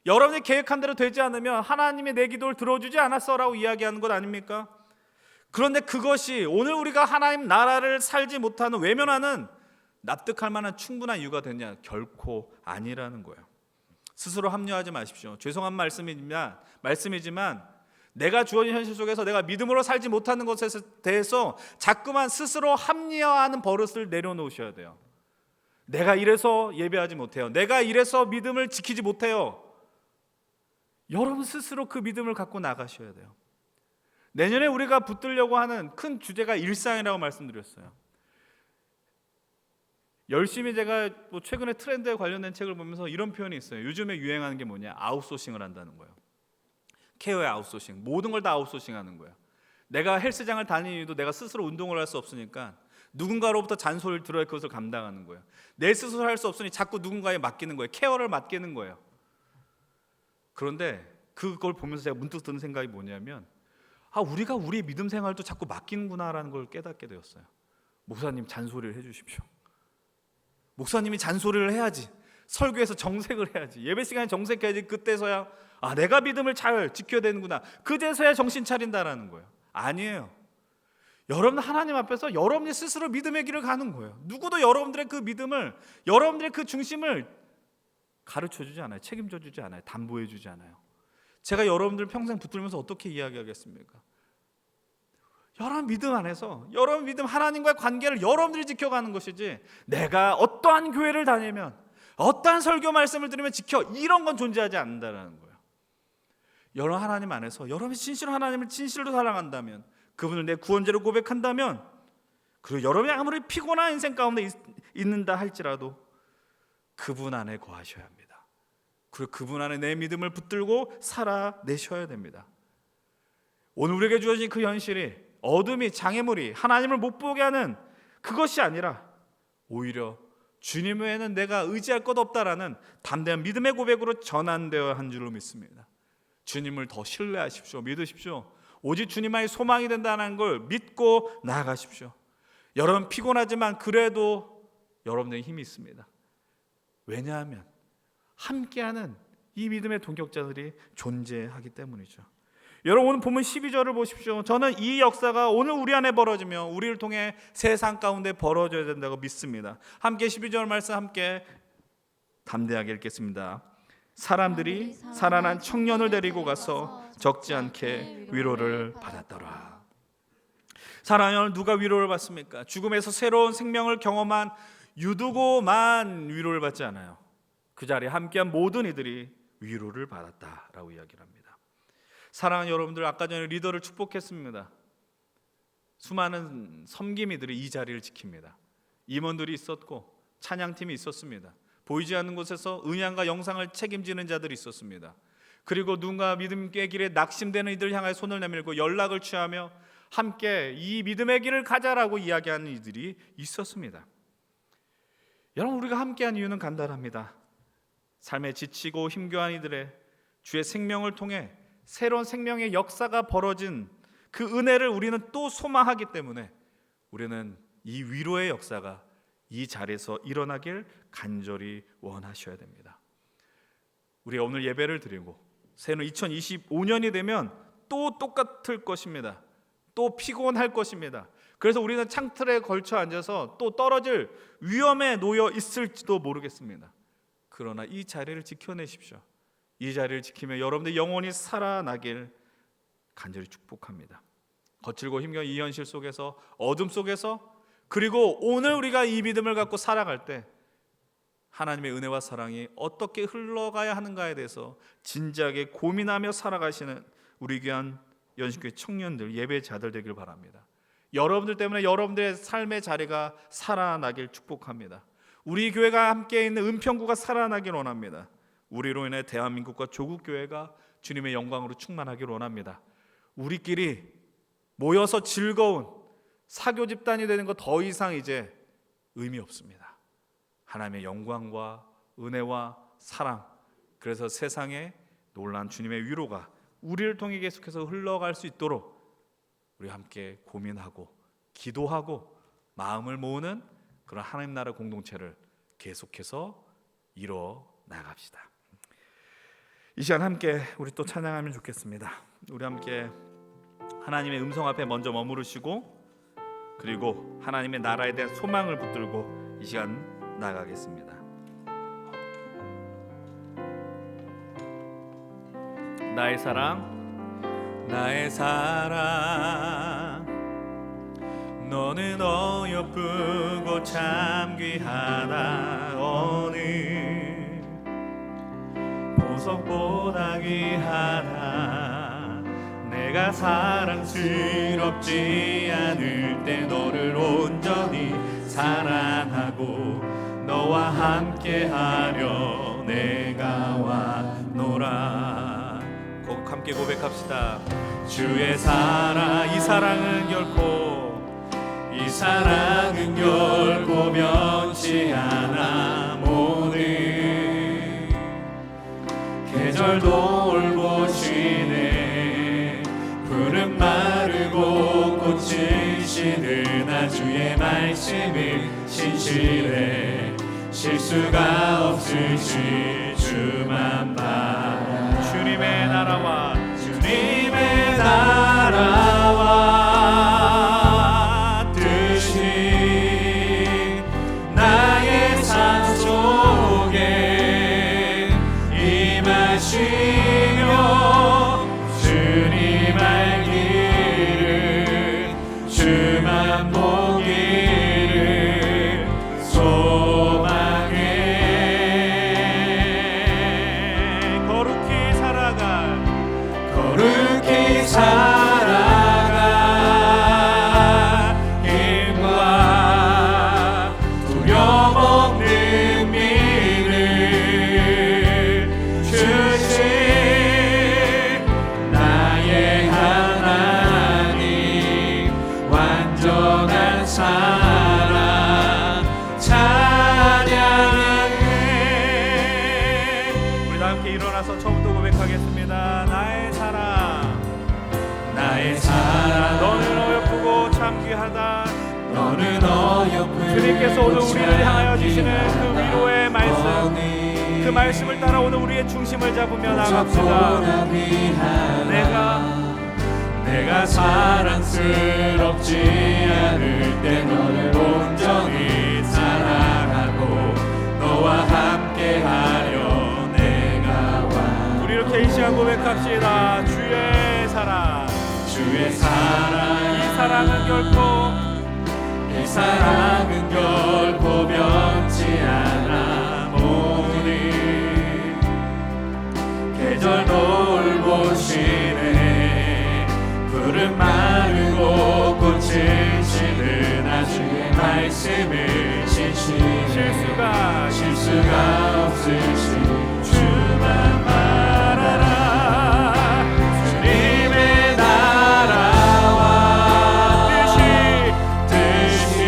여러분이 계획한 대로 되지 않으면 하나님이 내 기도를 들어주지 않았어라고 이야기하는 것 아닙니까? 그런데 그것이 오늘 우리가 하나님 나라를 살지 못하는, 외면하는 납득할 만한 충분한 이유가 되냐? 결코 아니라는 거예요. 스스로 합리화하지 마십시오. 죄송한 말씀이지만 내가 주어진 현실 속에서 내가 믿음으로 살지 못하는 것에 대해서 자꾸만 스스로 합리화하는 버릇을 내려놓으셔야 돼요. 내가 이래서 예배하지 못해요. 내가 이래서 믿음을 지키지 못해요. 여러분 스스로 그 믿음을 갖고 나가셔야 돼요. 내년에 우리가 붙들려고 하는 큰 주제가 일상이라고 말씀드렸어요. 열심히 제가 최근에 트렌드에 관련된 책을 보면서 이런 표현이 있어요. 요즘에 유행하는 게 뭐냐? 아웃소싱을 한다는 거예요. 케어의 아웃소싱, 모든 걸 다 아웃소싱하는 거예요. 내가 헬스장을 다니는 이유도 내가 스스로 운동을 할 수 없으니까 누군가로부터 잔소리를 들어야 그것을 감당하는 거예요. 내 스스로 할 수 없으니 자꾸 누군가에 맡기는 거예요. 케어를 맡기는 거예요. 그런데 그걸 보면서 제가 문득 드는 생각이 뭐냐면, 우리가 우리의 믿음 생활도 자꾸 맡기는구나라는 걸 깨닫게 되었어요. 목사님 잔소리를 해주십시오. 목사님이 잔소리를 해야지, 설교에서 정색을 해야지, 예배 시간에 정색해야지, 그때서야 내가 믿음을 잘 지켜야 되는구나, 그제서야 정신 차린다라는 거예요. 아니에요. 여러분 하나님 앞에서 여러분이 스스로 믿음의 길을 가는 거예요. 누구도 여러분들의 그 믿음을, 여러분들의 그 중심을 가르쳐주지 않아요. 책임져주지 않아요. 담보해주지 않아요. 제가 여러분들 평생 붙들면서 어떻게 이야기하겠습니까? 여러분 믿음 안에서, 여러분 믿음 하나님과의 관계를 여러분들이 지켜가는 것이지, 내가 어떠한 교회를 다니면, 어떠한 설교 말씀을 들으면 지켜, 이런 건 존재하지 않는다는 거예요. 여러분 하나님 안에서 여러분이 진실로 하나님을 진실로 사랑한다면, 그분을 내 구원자로 고백한다면, 그리고 여러분이 아무리 피곤한 인생 가운데 있는다 할지라도 그분 안에 거하셔야 합니다. 그리고 그분 안에 내 믿음을 붙들고 살아내셔야 됩니다. 오늘 우리에게 주어진 그 현실이, 어둠이, 장애물이 하나님을 못 보게 하는 그것이 아니라 오히려 주님 외에는 내가 의지할 것 없다라는 담대한 믿음의 고백으로 전환되어야 한 줄로 믿습니다. 주님을 더 신뢰하십시오. 믿으십시오. 오직 주님만이 소망이 된다는 걸 믿고 나아가십시오. 여러분 피곤하지만 그래도 여러분들의 힘이 있습니다. 왜냐하면 함께하는 이 믿음의 동역자들이 존재하기 때문이죠. 여러분 오늘 본문 12절을 보십시오. 저는 이 역사가 오늘 우리 안에 벌어지며 우리를 통해 세상 가운데 벌어져야 된다고 믿습니다. 함께 12절 말씀 함께 담대하게 읽겠습니다. 사람들이 살아난 청년을 데리고 가서 적지 않게 위로를 받았더라. 사랑하는 여러분, 누가 위로를 받습니까? 죽음에서 새로운 생명을 경험한 유두고만 위로를 받지 않아요. 그 자리에 함께한 모든 이들이 위로를 받았다라고 이야기를 합니다. 사랑하는 여러분들, 아까 전에 리더를 축복했습니다. 수많은 섬김이들이 이 자리를 지킵니다. 임원들이 있었고 찬양팀이 있었습니다. 보이지 않는 곳에서 음향과 영상을 책임지는 자들이 있었습니다. 그리고 누군가 믿음의 길에 낙심되는 이들 향해 손을 내밀고 연락을 취하며 함께 이 믿음의 길을 가자라고 이야기하는 이들이 있었습니다. 여러분, 우리가 함께한 이유는 간단합니다. 삶에 지치고 힘겨운 이들의 주의 생명을 통해 새로운 생명의 역사가 벌어진 그 은혜를 우리는 또 소망하기 때문에 우리는 이 위로의 역사가 이 자리에서 일어나길 간절히 원하셔야 됩니다. 우리가 오늘 예배를 드리고 새해는 2025년이 되면 또 똑같을 것입니다. 또 피곤할 것입니다. 그래서 우리는 창틀에 걸쳐 앉아서 또 떨어질 위험에 놓여 있을지도 모르겠습니다. 그러나 이 자리를 지켜내십시오. 이 자리를 지키며 여러분들 영혼이 살아나길 간절히 축복합니다. 거칠고 힘겨운 이 현실 속에서, 어둠 속에서, 그리고 오늘 우리가 이 믿음을 갖고 살아갈 때 하나님의 은혜와 사랑이 어떻게 흘러가야 하는가에 대해서 진지하게 고민하며 살아가시는 우리 귀한 연신교회 청년들, 예배자들 되길 바랍니다. 여러분들 때문에 여러분들의 삶의 자리가 살아나길 축복합니다. 우리 교회가 함께 있는 은평구가 살아나길 원합니다. 우리로 인해 대한민국과 조국 교회가 주님의 영광으로 충만하길 원합니다. 우리끼리 모여서 즐거운 사교 집단이 되는 거 더 이상 이제 의미 없습니다. 하나님의 영광과 은혜와 사랑, 그래서 세상에 놀라운 주님의 위로가 우리를 통해 계속해서 흘러갈 수 있도록 우리 함께 고민하고 기도하고 마음을 모으는 그런 하나님 나라 공동체를 계속해서 이뤄 나갑시다. 이 시간 함께 우리 또 찬양하면 좋겠습니다. 우리 함께 하나님의 음성 앞에 먼저 머무르시고 그리고 하나님의 나라에 대한 소망을 붙들고 이 시간 나가겠습니다. 나의 사랑, 나의 사랑, 너는 어여쁘고 참 귀하다. 어느 보석보다 귀하다. 내가 사랑스럽지 않을 때 너를 온전히 사랑하고 너와 함께하려 내가 왔노라. 함께 고백합시다. 주의 사랑, 이 사랑은 결코 변치 않아. 모든 계절 돌보시네. 푸른 마르고 꽃은 시드나 주의 말씀은 신실해. 실수가 없으실 주만 바라. 주님의 나라와 뜻이 나의 삶 속에 임하시며 주님 알기를 주만 보기를 소망해. 거룩히 살아가 힘과 두려움없는 믿음 주신 나의 하나님 완전한 사랑 찬양해. 우리 다 함께 일어나서 처음부터 고백하겠습니다. 나의 사랑, 너는 어여쁘고 참 귀하다. 너는 주님께서 오늘 우리를 향하여 주시는 그 위로의 말씀, 그 말씀을 따라 오늘 우리의 중심을 잡으며 나갑시다. 내가 사랑스럽지 않을 때 너를 온전히 사랑하고 너와 함께하려 내가 와. 우리 이렇게 이 시간 고백합시다. 주의 사랑, 이 사랑은 결코 변치 않아 모니. 계절 돌보시네, 푸른 마르고 꽃을 지는 아주의 말씀을 실수가 없으신 주만 말하라. 주님의 나라와 뜻이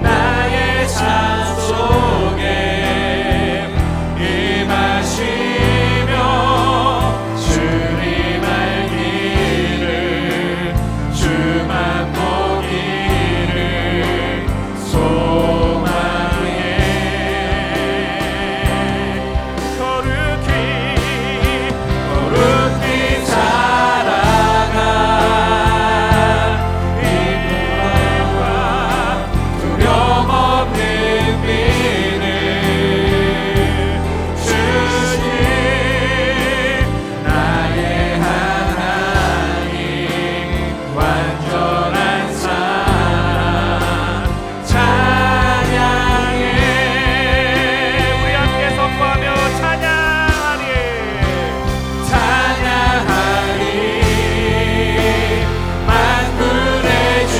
나의 삶 속에 임하시며 주님 알기를 주만 보기를 소망해. 거룩히 살아가 이 무함과 두려움 없는 믿음 주님 나의 하나님 완전한 사랑 찬양해. 우리 함께 선포하며 찬양하리 만군의 주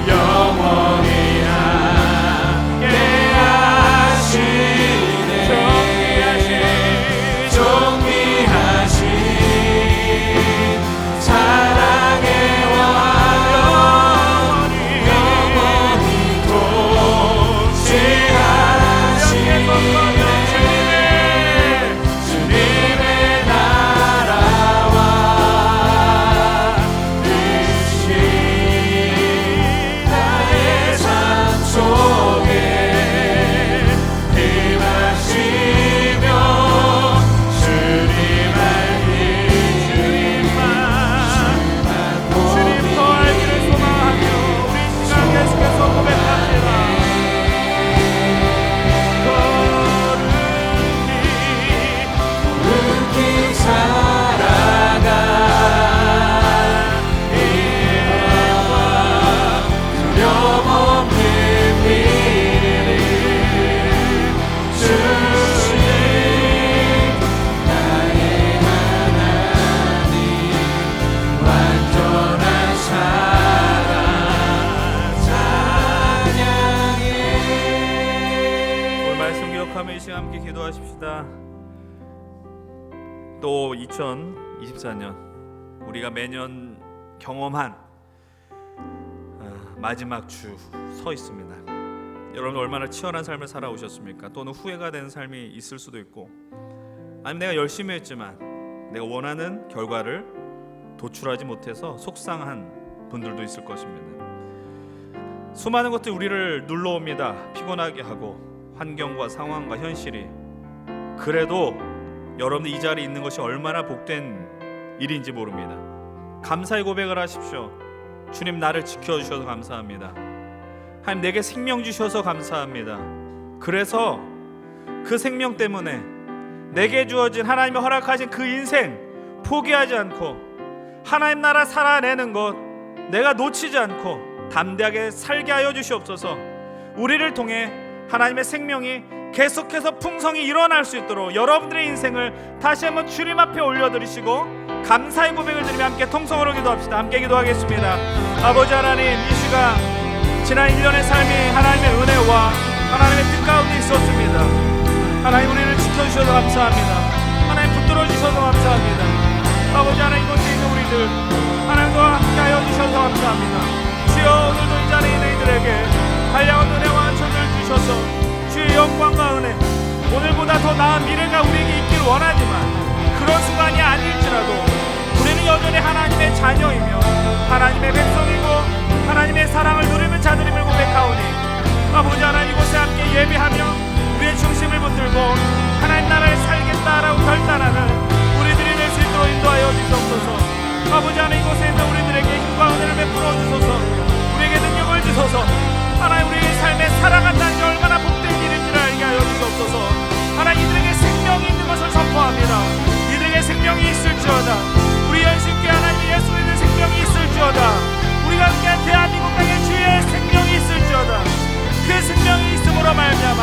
영원히 함께하시네. 존귀하신 사랑의 왕 영원히 통치하시네. 주님의 나라와 뜻이 나의 삶 속에 임하시며 주님 알기 주님 더 알기를 소망하며 우리 시간 계속해서 고백합니다. 거룩히 살아가 이 마음과 두려움 없는 믿음 주님 나의 하나님 완전한 사랑 찬양해. 오늘 말씀 기억하며 이 시간 함께 기도하십시다. 또 2024년 우리가 매년 경험한 마지막 주 서 있습니다. 여러분 얼마나 치열한 삶을 살아오셨습니까? 또는 후회가 되는 삶이 있을 수도 있고, 아니면 내가 열심히 했지만 내가 원하는 결과를 도출하지 못해서 속상한 분들도 있을 것입니다. 수많은 것들이 우리를 눌러옵니다. 피곤하게 하고 환경과 상황과 현실이. 그래도 여러분들 이 자리에 있는 것이 얼마나 복된 일인지 모릅니다. 감사의 고백을 하십시오. 주님 나를 지켜주셔서 감사합니다. 하나님 내게 생명 주셔서 감사합니다. 그래서 그 생명 때문에 내게 주어진 하나님이 허락하신 그 인생 포기하지 않고 하나님 나라 살아내는 것 내가 놓치지 않고 담대하게 살게 하여 주시옵소서. 우리를 통해 하나님의 생명이 계속해서 풍성히 일어날 수 있도록 여러분들의 인생을 다시 한번 주님 앞에 올려드리시고 감사의 고백을 드리며 함께 통성으로 기도합시다. 함께 기도하겠습니다. 아버지 하나님, 이 시간 지난 1년의 삶이 하나님의 은혜와 하나님의 뜻 가운데 있었습니다. 하나님 우리를 지켜주셔서 감사합니다. 하나님 붙들어 주셔서 감사합니다. 아버지 하나님 이곳에 있는 우리들 하나님과 함께하여 주셔서 감사합니다. 주여 오늘도 이 자리에 있는 이들에게 한량한 은혜와 안전을 주셔서 주의 영광과 은혜 오늘보다 더 나은 미래가 우리에게 있기를 원하지만 그런 순간이 아닐지라도 우리는 여전히 하나님의 자녀이며 하나님의 백성이고 하나님 있을지어다. 우리 연신께 하나님 예수 믿는 생명이 있을지어다. 우리가 함께한 대한민국 땅에 주의 생명이 있을지어다. 그 생명이 있음으로 말미암아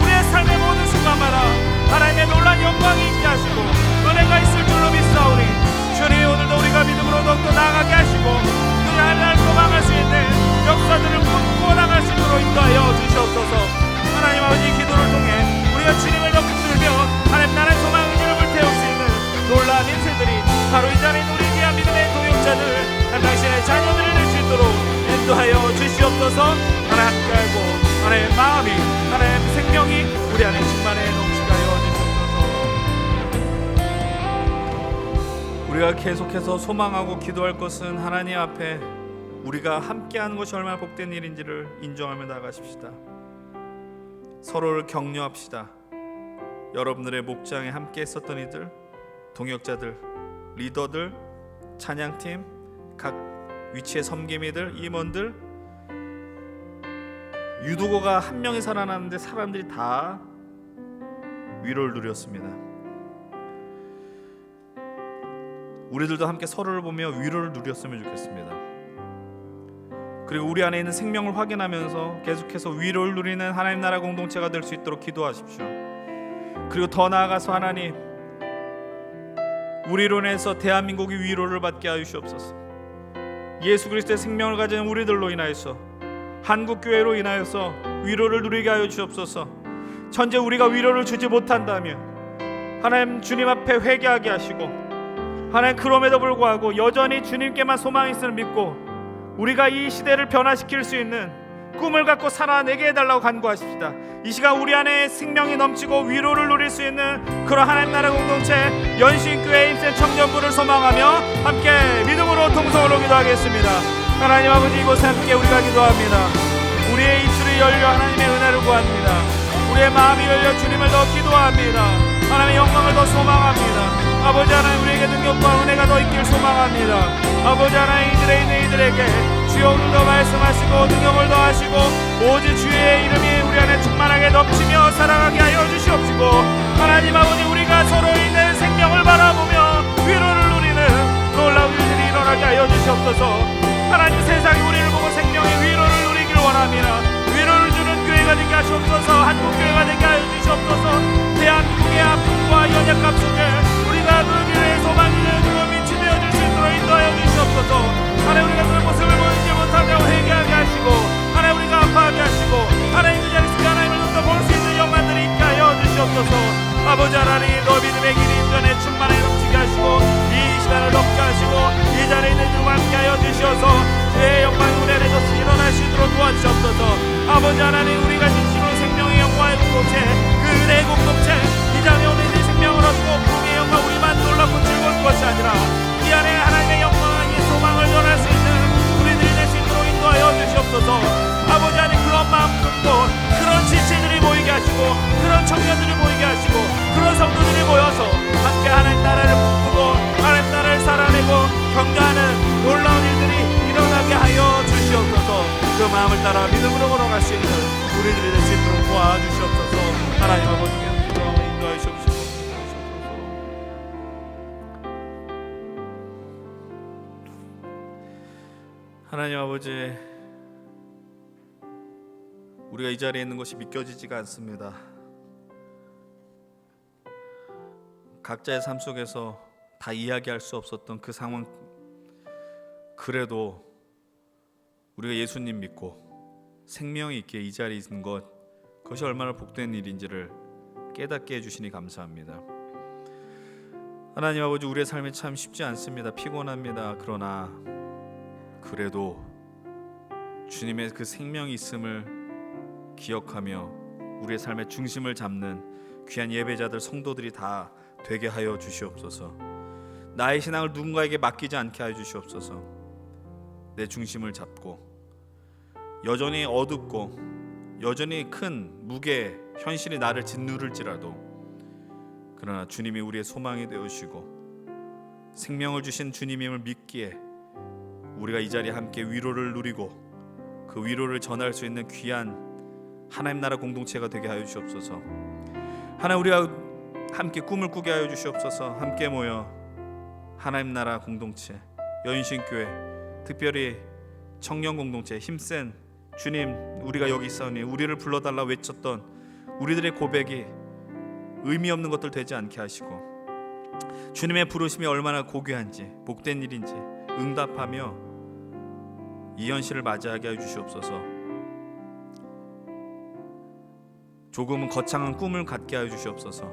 우리의 삶의 모든 순간마다 하나님의 놀라운 영광이 있게 하시고 은혜가 있을 줄로 믿사오니 주님, 오늘도 우리가 믿음으로 더욱더 나아가게 하시고 그의 하나님을 소망할 수 있는 역사들을 꿈꾸어 나갈 수 있도록 인도하여 주시옵소서. 하나님 아버지, 기도를 통해 우리가 주님을 더 붙들며 하나님 나라의 소망 의지를 불태울 수 있는 놀라운 인생들이 바로 이 자리에 우리 귀한 믿음의 동역자들, 당신의 자녀들을 낼 수 있도록 인도하여 주시옵소서. 하나님 함께하고 하나님의 마음이, 하나님의 생명이 우리 안에 충만해 넘치게 하여 주시옵소서. 우리가 계속해서 소망하고 기도할 것은 하나님 앞에 우리가 함께하는 것이 얼마나 복된 일인지를 인정하며 나가십시다. 서로를 격려합시다. 여러분들의 목장에 함께 했었던 이들, 동역자들, 리더들, 찬양팀, 각 위치의 섬김이들, 임원들, 유도고가 한 명이 살아났는데 사람들이 다 위로를 누렸습니다. 우리들도 함께 서로를 보며 위로를 누렸으면 좋겠습니다. 그리고 우리 안에 있는 생명을 확인하면서 계속해서 위로를 누리는 하나님 나라 공동체가 될 수 있도록 기도하십시오. 그리고 더 나아가서 하나님, 우리로 인해서 대한민국이 위로를 받게 하여 주시옵소서. 예수 그리스도의 생명을 가진 우리들로 인하여서, 한국교회로 인하여서 위로를 누리게 하여 주시옵소서. 현재 우리가 위로를 주지 못한다면 하나님, 주님 앞에 회개하게 하시고, 하나님, 그럼에도 불구하고 여전히 주님께만 소망이 있음을 믿고 우리가 이 시대를 변화시킬 수 있는 꿈을 갖고 살아내게 해달라고 간구하십시다. 이 시간 우리 안에 생명이 넘치고 위로를 누릴 수 있는 그런 하나님 나라 공동체 연신교회 힘센 청년부를 소망하며 함께 믿음으로 동성으로 기도하겠습니다. 하나님 아버지, 이곳에 함께 우리가 기도합니다. 우리의 입술이 열려 하나님의 은혜를 구합니다. 우리의 마음이 열려 주님을 더 기도합니다. 하나님의 영광을 더 소망합니다. 아버지 하나님, 우리에게 능력과 은혜가 더 있길 소망합니다. 아버지 하나님, 이들에 있는 이들에게 주여 오늘도 말씀하시고 능력을 더하시고 오직 주의 이름이 우리 안에 충만하게 넘치며 살아가게 하여 주시옵시고, 하나님 아버지, 우리가 서로 있는 생명을 바라보며 위로를 누리는 놀라운 일들이 일어나게 하여 주시옵소서. 하나님, 세상이 우리를 보고 생명의 위로를 누리길 원합니다. 위로를 주는 교회가 되게 하시옵소서. 한국교회가 되게 하여 주시옵소서. 대한민국의 아픔과 연약함 속에 우리가 그 길의 소망이 되는 그 빛이 되어줄 수 있도록 인도하여 주시옵소서. 하나님, 우리가 그 모습을 보이지 못한다고 회개하게 하시고, 하나님, 우리가 아파하게 하시고, 하나님, 그 자리에서 하나님을 더 볼 수 있는 영광들이 있게 하여 주시옵소서. 아버지 하나님, 너 믿음의 길이 인전에 충만하게 넘치게 하시고 이 시간을 넘게 하시고 이 자리에 있는 주와 함께 하여 주시어서 주의 영광이 우리 안에 더 일어날 수 있도록 도와주시옵소서. 아버지 하나님, 우리가 진심으로 생명의 영광의 공동체, 그 은혜의 공동체, 이 자리에 오늘 이 생명을 얻고 부흥의 영광 우리만 놀랍고 즐거울 것이 아니라 이 안에 하나님의 영광의 소망을 전할 수 있는 우리들이 될 수 있도록 인도하여 주시옵소서. 아버지 하나님, 그런 마음 품고 그런 지체들이 모이게 하시고 그런 청년들이 모이게 하시고 그런 성도들이 모여서 함께 하나님 나라를 꿈꾸고 하나님 나라를 살아내고 경가하는 놀라운 일들이 일어나게 하여 주시옵소서. 그 마음을 따라 믿음으로 걸어갈 수 있는 우리들이 될 수 있도록 도와주시옵소서. 하나님 아버지께 인도하여 주시옵소서. 하나님 아버지, 우리가 이 자리에 있는 것이 믿겨지지가 않습니다. 각자의 삶 속에서 다 이야기할 수 없었던 그 상황, 그래도 우리가 예수님 믿고 생명이 있게 이 자리에 있는 것, 그것이 얼마나 복된 일인지를 깨닫게 해주시니 감사합니다. 하나님 아버지, 우리의 삶이 참 쉽지 않습니다. 피곤합니다. 그러나 그래도 주님의 그 생명이 있음을 기억하며 우리의 삶의 중심을 잡는 귀한 예배자들, 성도들이 다 되게 하여 주시옵소서. 나의 신앙을 누군가에게 맡기지 않게 하여 주시옵소서. 내 중심을 잡고 여전히 어둡고 여전히 큰 무게, 현실이 나를 짓누를지라도 그러나 주님이 우리의 소망이 되어주시고 생명을 주신 주님임을 믿기에 우리가 이 자리에 함께 위로를 누리고 그 위로를 전할 수 있는 귀한 하나님 나라 공동체가 되게 하여 하나님 나라 공동체, 여인신교회, 특별히 청년 공동체, 힘센 주님, 우리가 여기 있사오니 우리를 불러달라 외쳤던 우리들의 고백이 의미 없는 것들 되지 않게 하시고, 주님의 부르심이 얼마나 고귀한지 복된 일인지 응답하며 이 현실을 맞이하게 해 주시옵소서. 조금은 거창한 꿈을 갖게 하여 주시옵소서.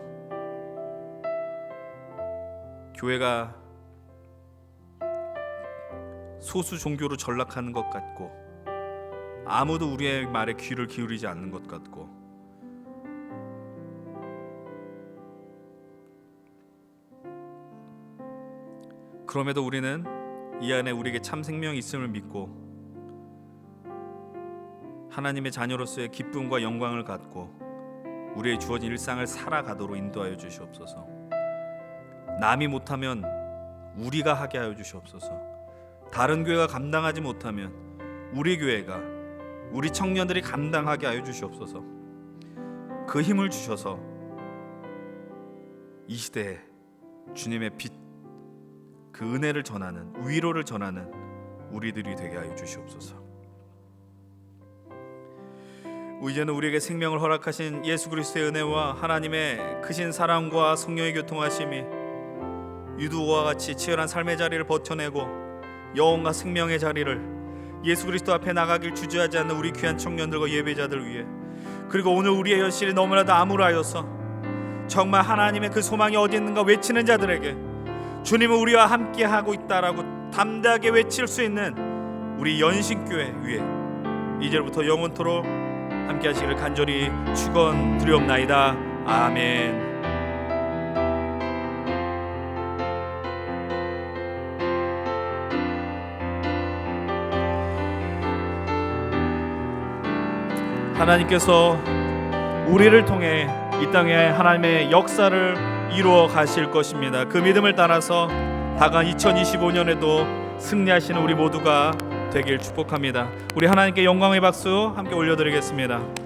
교회가 소수 종교로 전락하는 것 같고, 아무도 우리의 말에 귀를 기울이지 않는 것 같고, 그럼에도 우리는 이 안에 우리에게 참 생명이 있음을 믿고 하나님의 자녀로서의 기쁨과 영광을 갖고 우리의 주어진 일상을 살아가도록 인도하여 주시옵소서. 남이 못하면 우리가 하게 하여 주시옵소서. 다른 교회가 감당하지 못하면 우리 교회가, 우리 청년들이 감당하게 하여 주시옵소서. 그 힘을 주셔서 이 시대에 주님의 빛, 그 은혜를 전하는, 위로를 전하는 우리들이 되게 하여 주시옵소서. 이제는 우리에게 생명을 허락하신 예수 그리스도의 은혜와 하나님의 크신 사랑과 성령의 교통하심이 유두와 같이 치열한 삶의 자리를 버텨내고 영혼과 생명의 자리를 예수 그리스도 앞에 나가길 주저하지 않는 우리 귀한 청년들과 예배자들 위해, 그리고 오늘 우리의 현실이 너무나도 암울하여서 정말 하나님의 그 소망이 어디 있는가 외치는 자들에게 주님은 우리와 함께 하고 있다라고 담대하게 외칠 수 있는 우리 연신교회 위에 이제부터 영원토록 함께 하시기를 간절히 축원드리옵나이다. 아멘. 하나님께서 우리를 통해 이 땅에 하나님의 역사를 이루어 가실 것입니다. 그 믿음을 따라서 다가온 2025년에도 승리하시는 우리 모두가 되길 축복합니다. 우리 하나님께 영광의 박수 함께 올려드리겠습니다.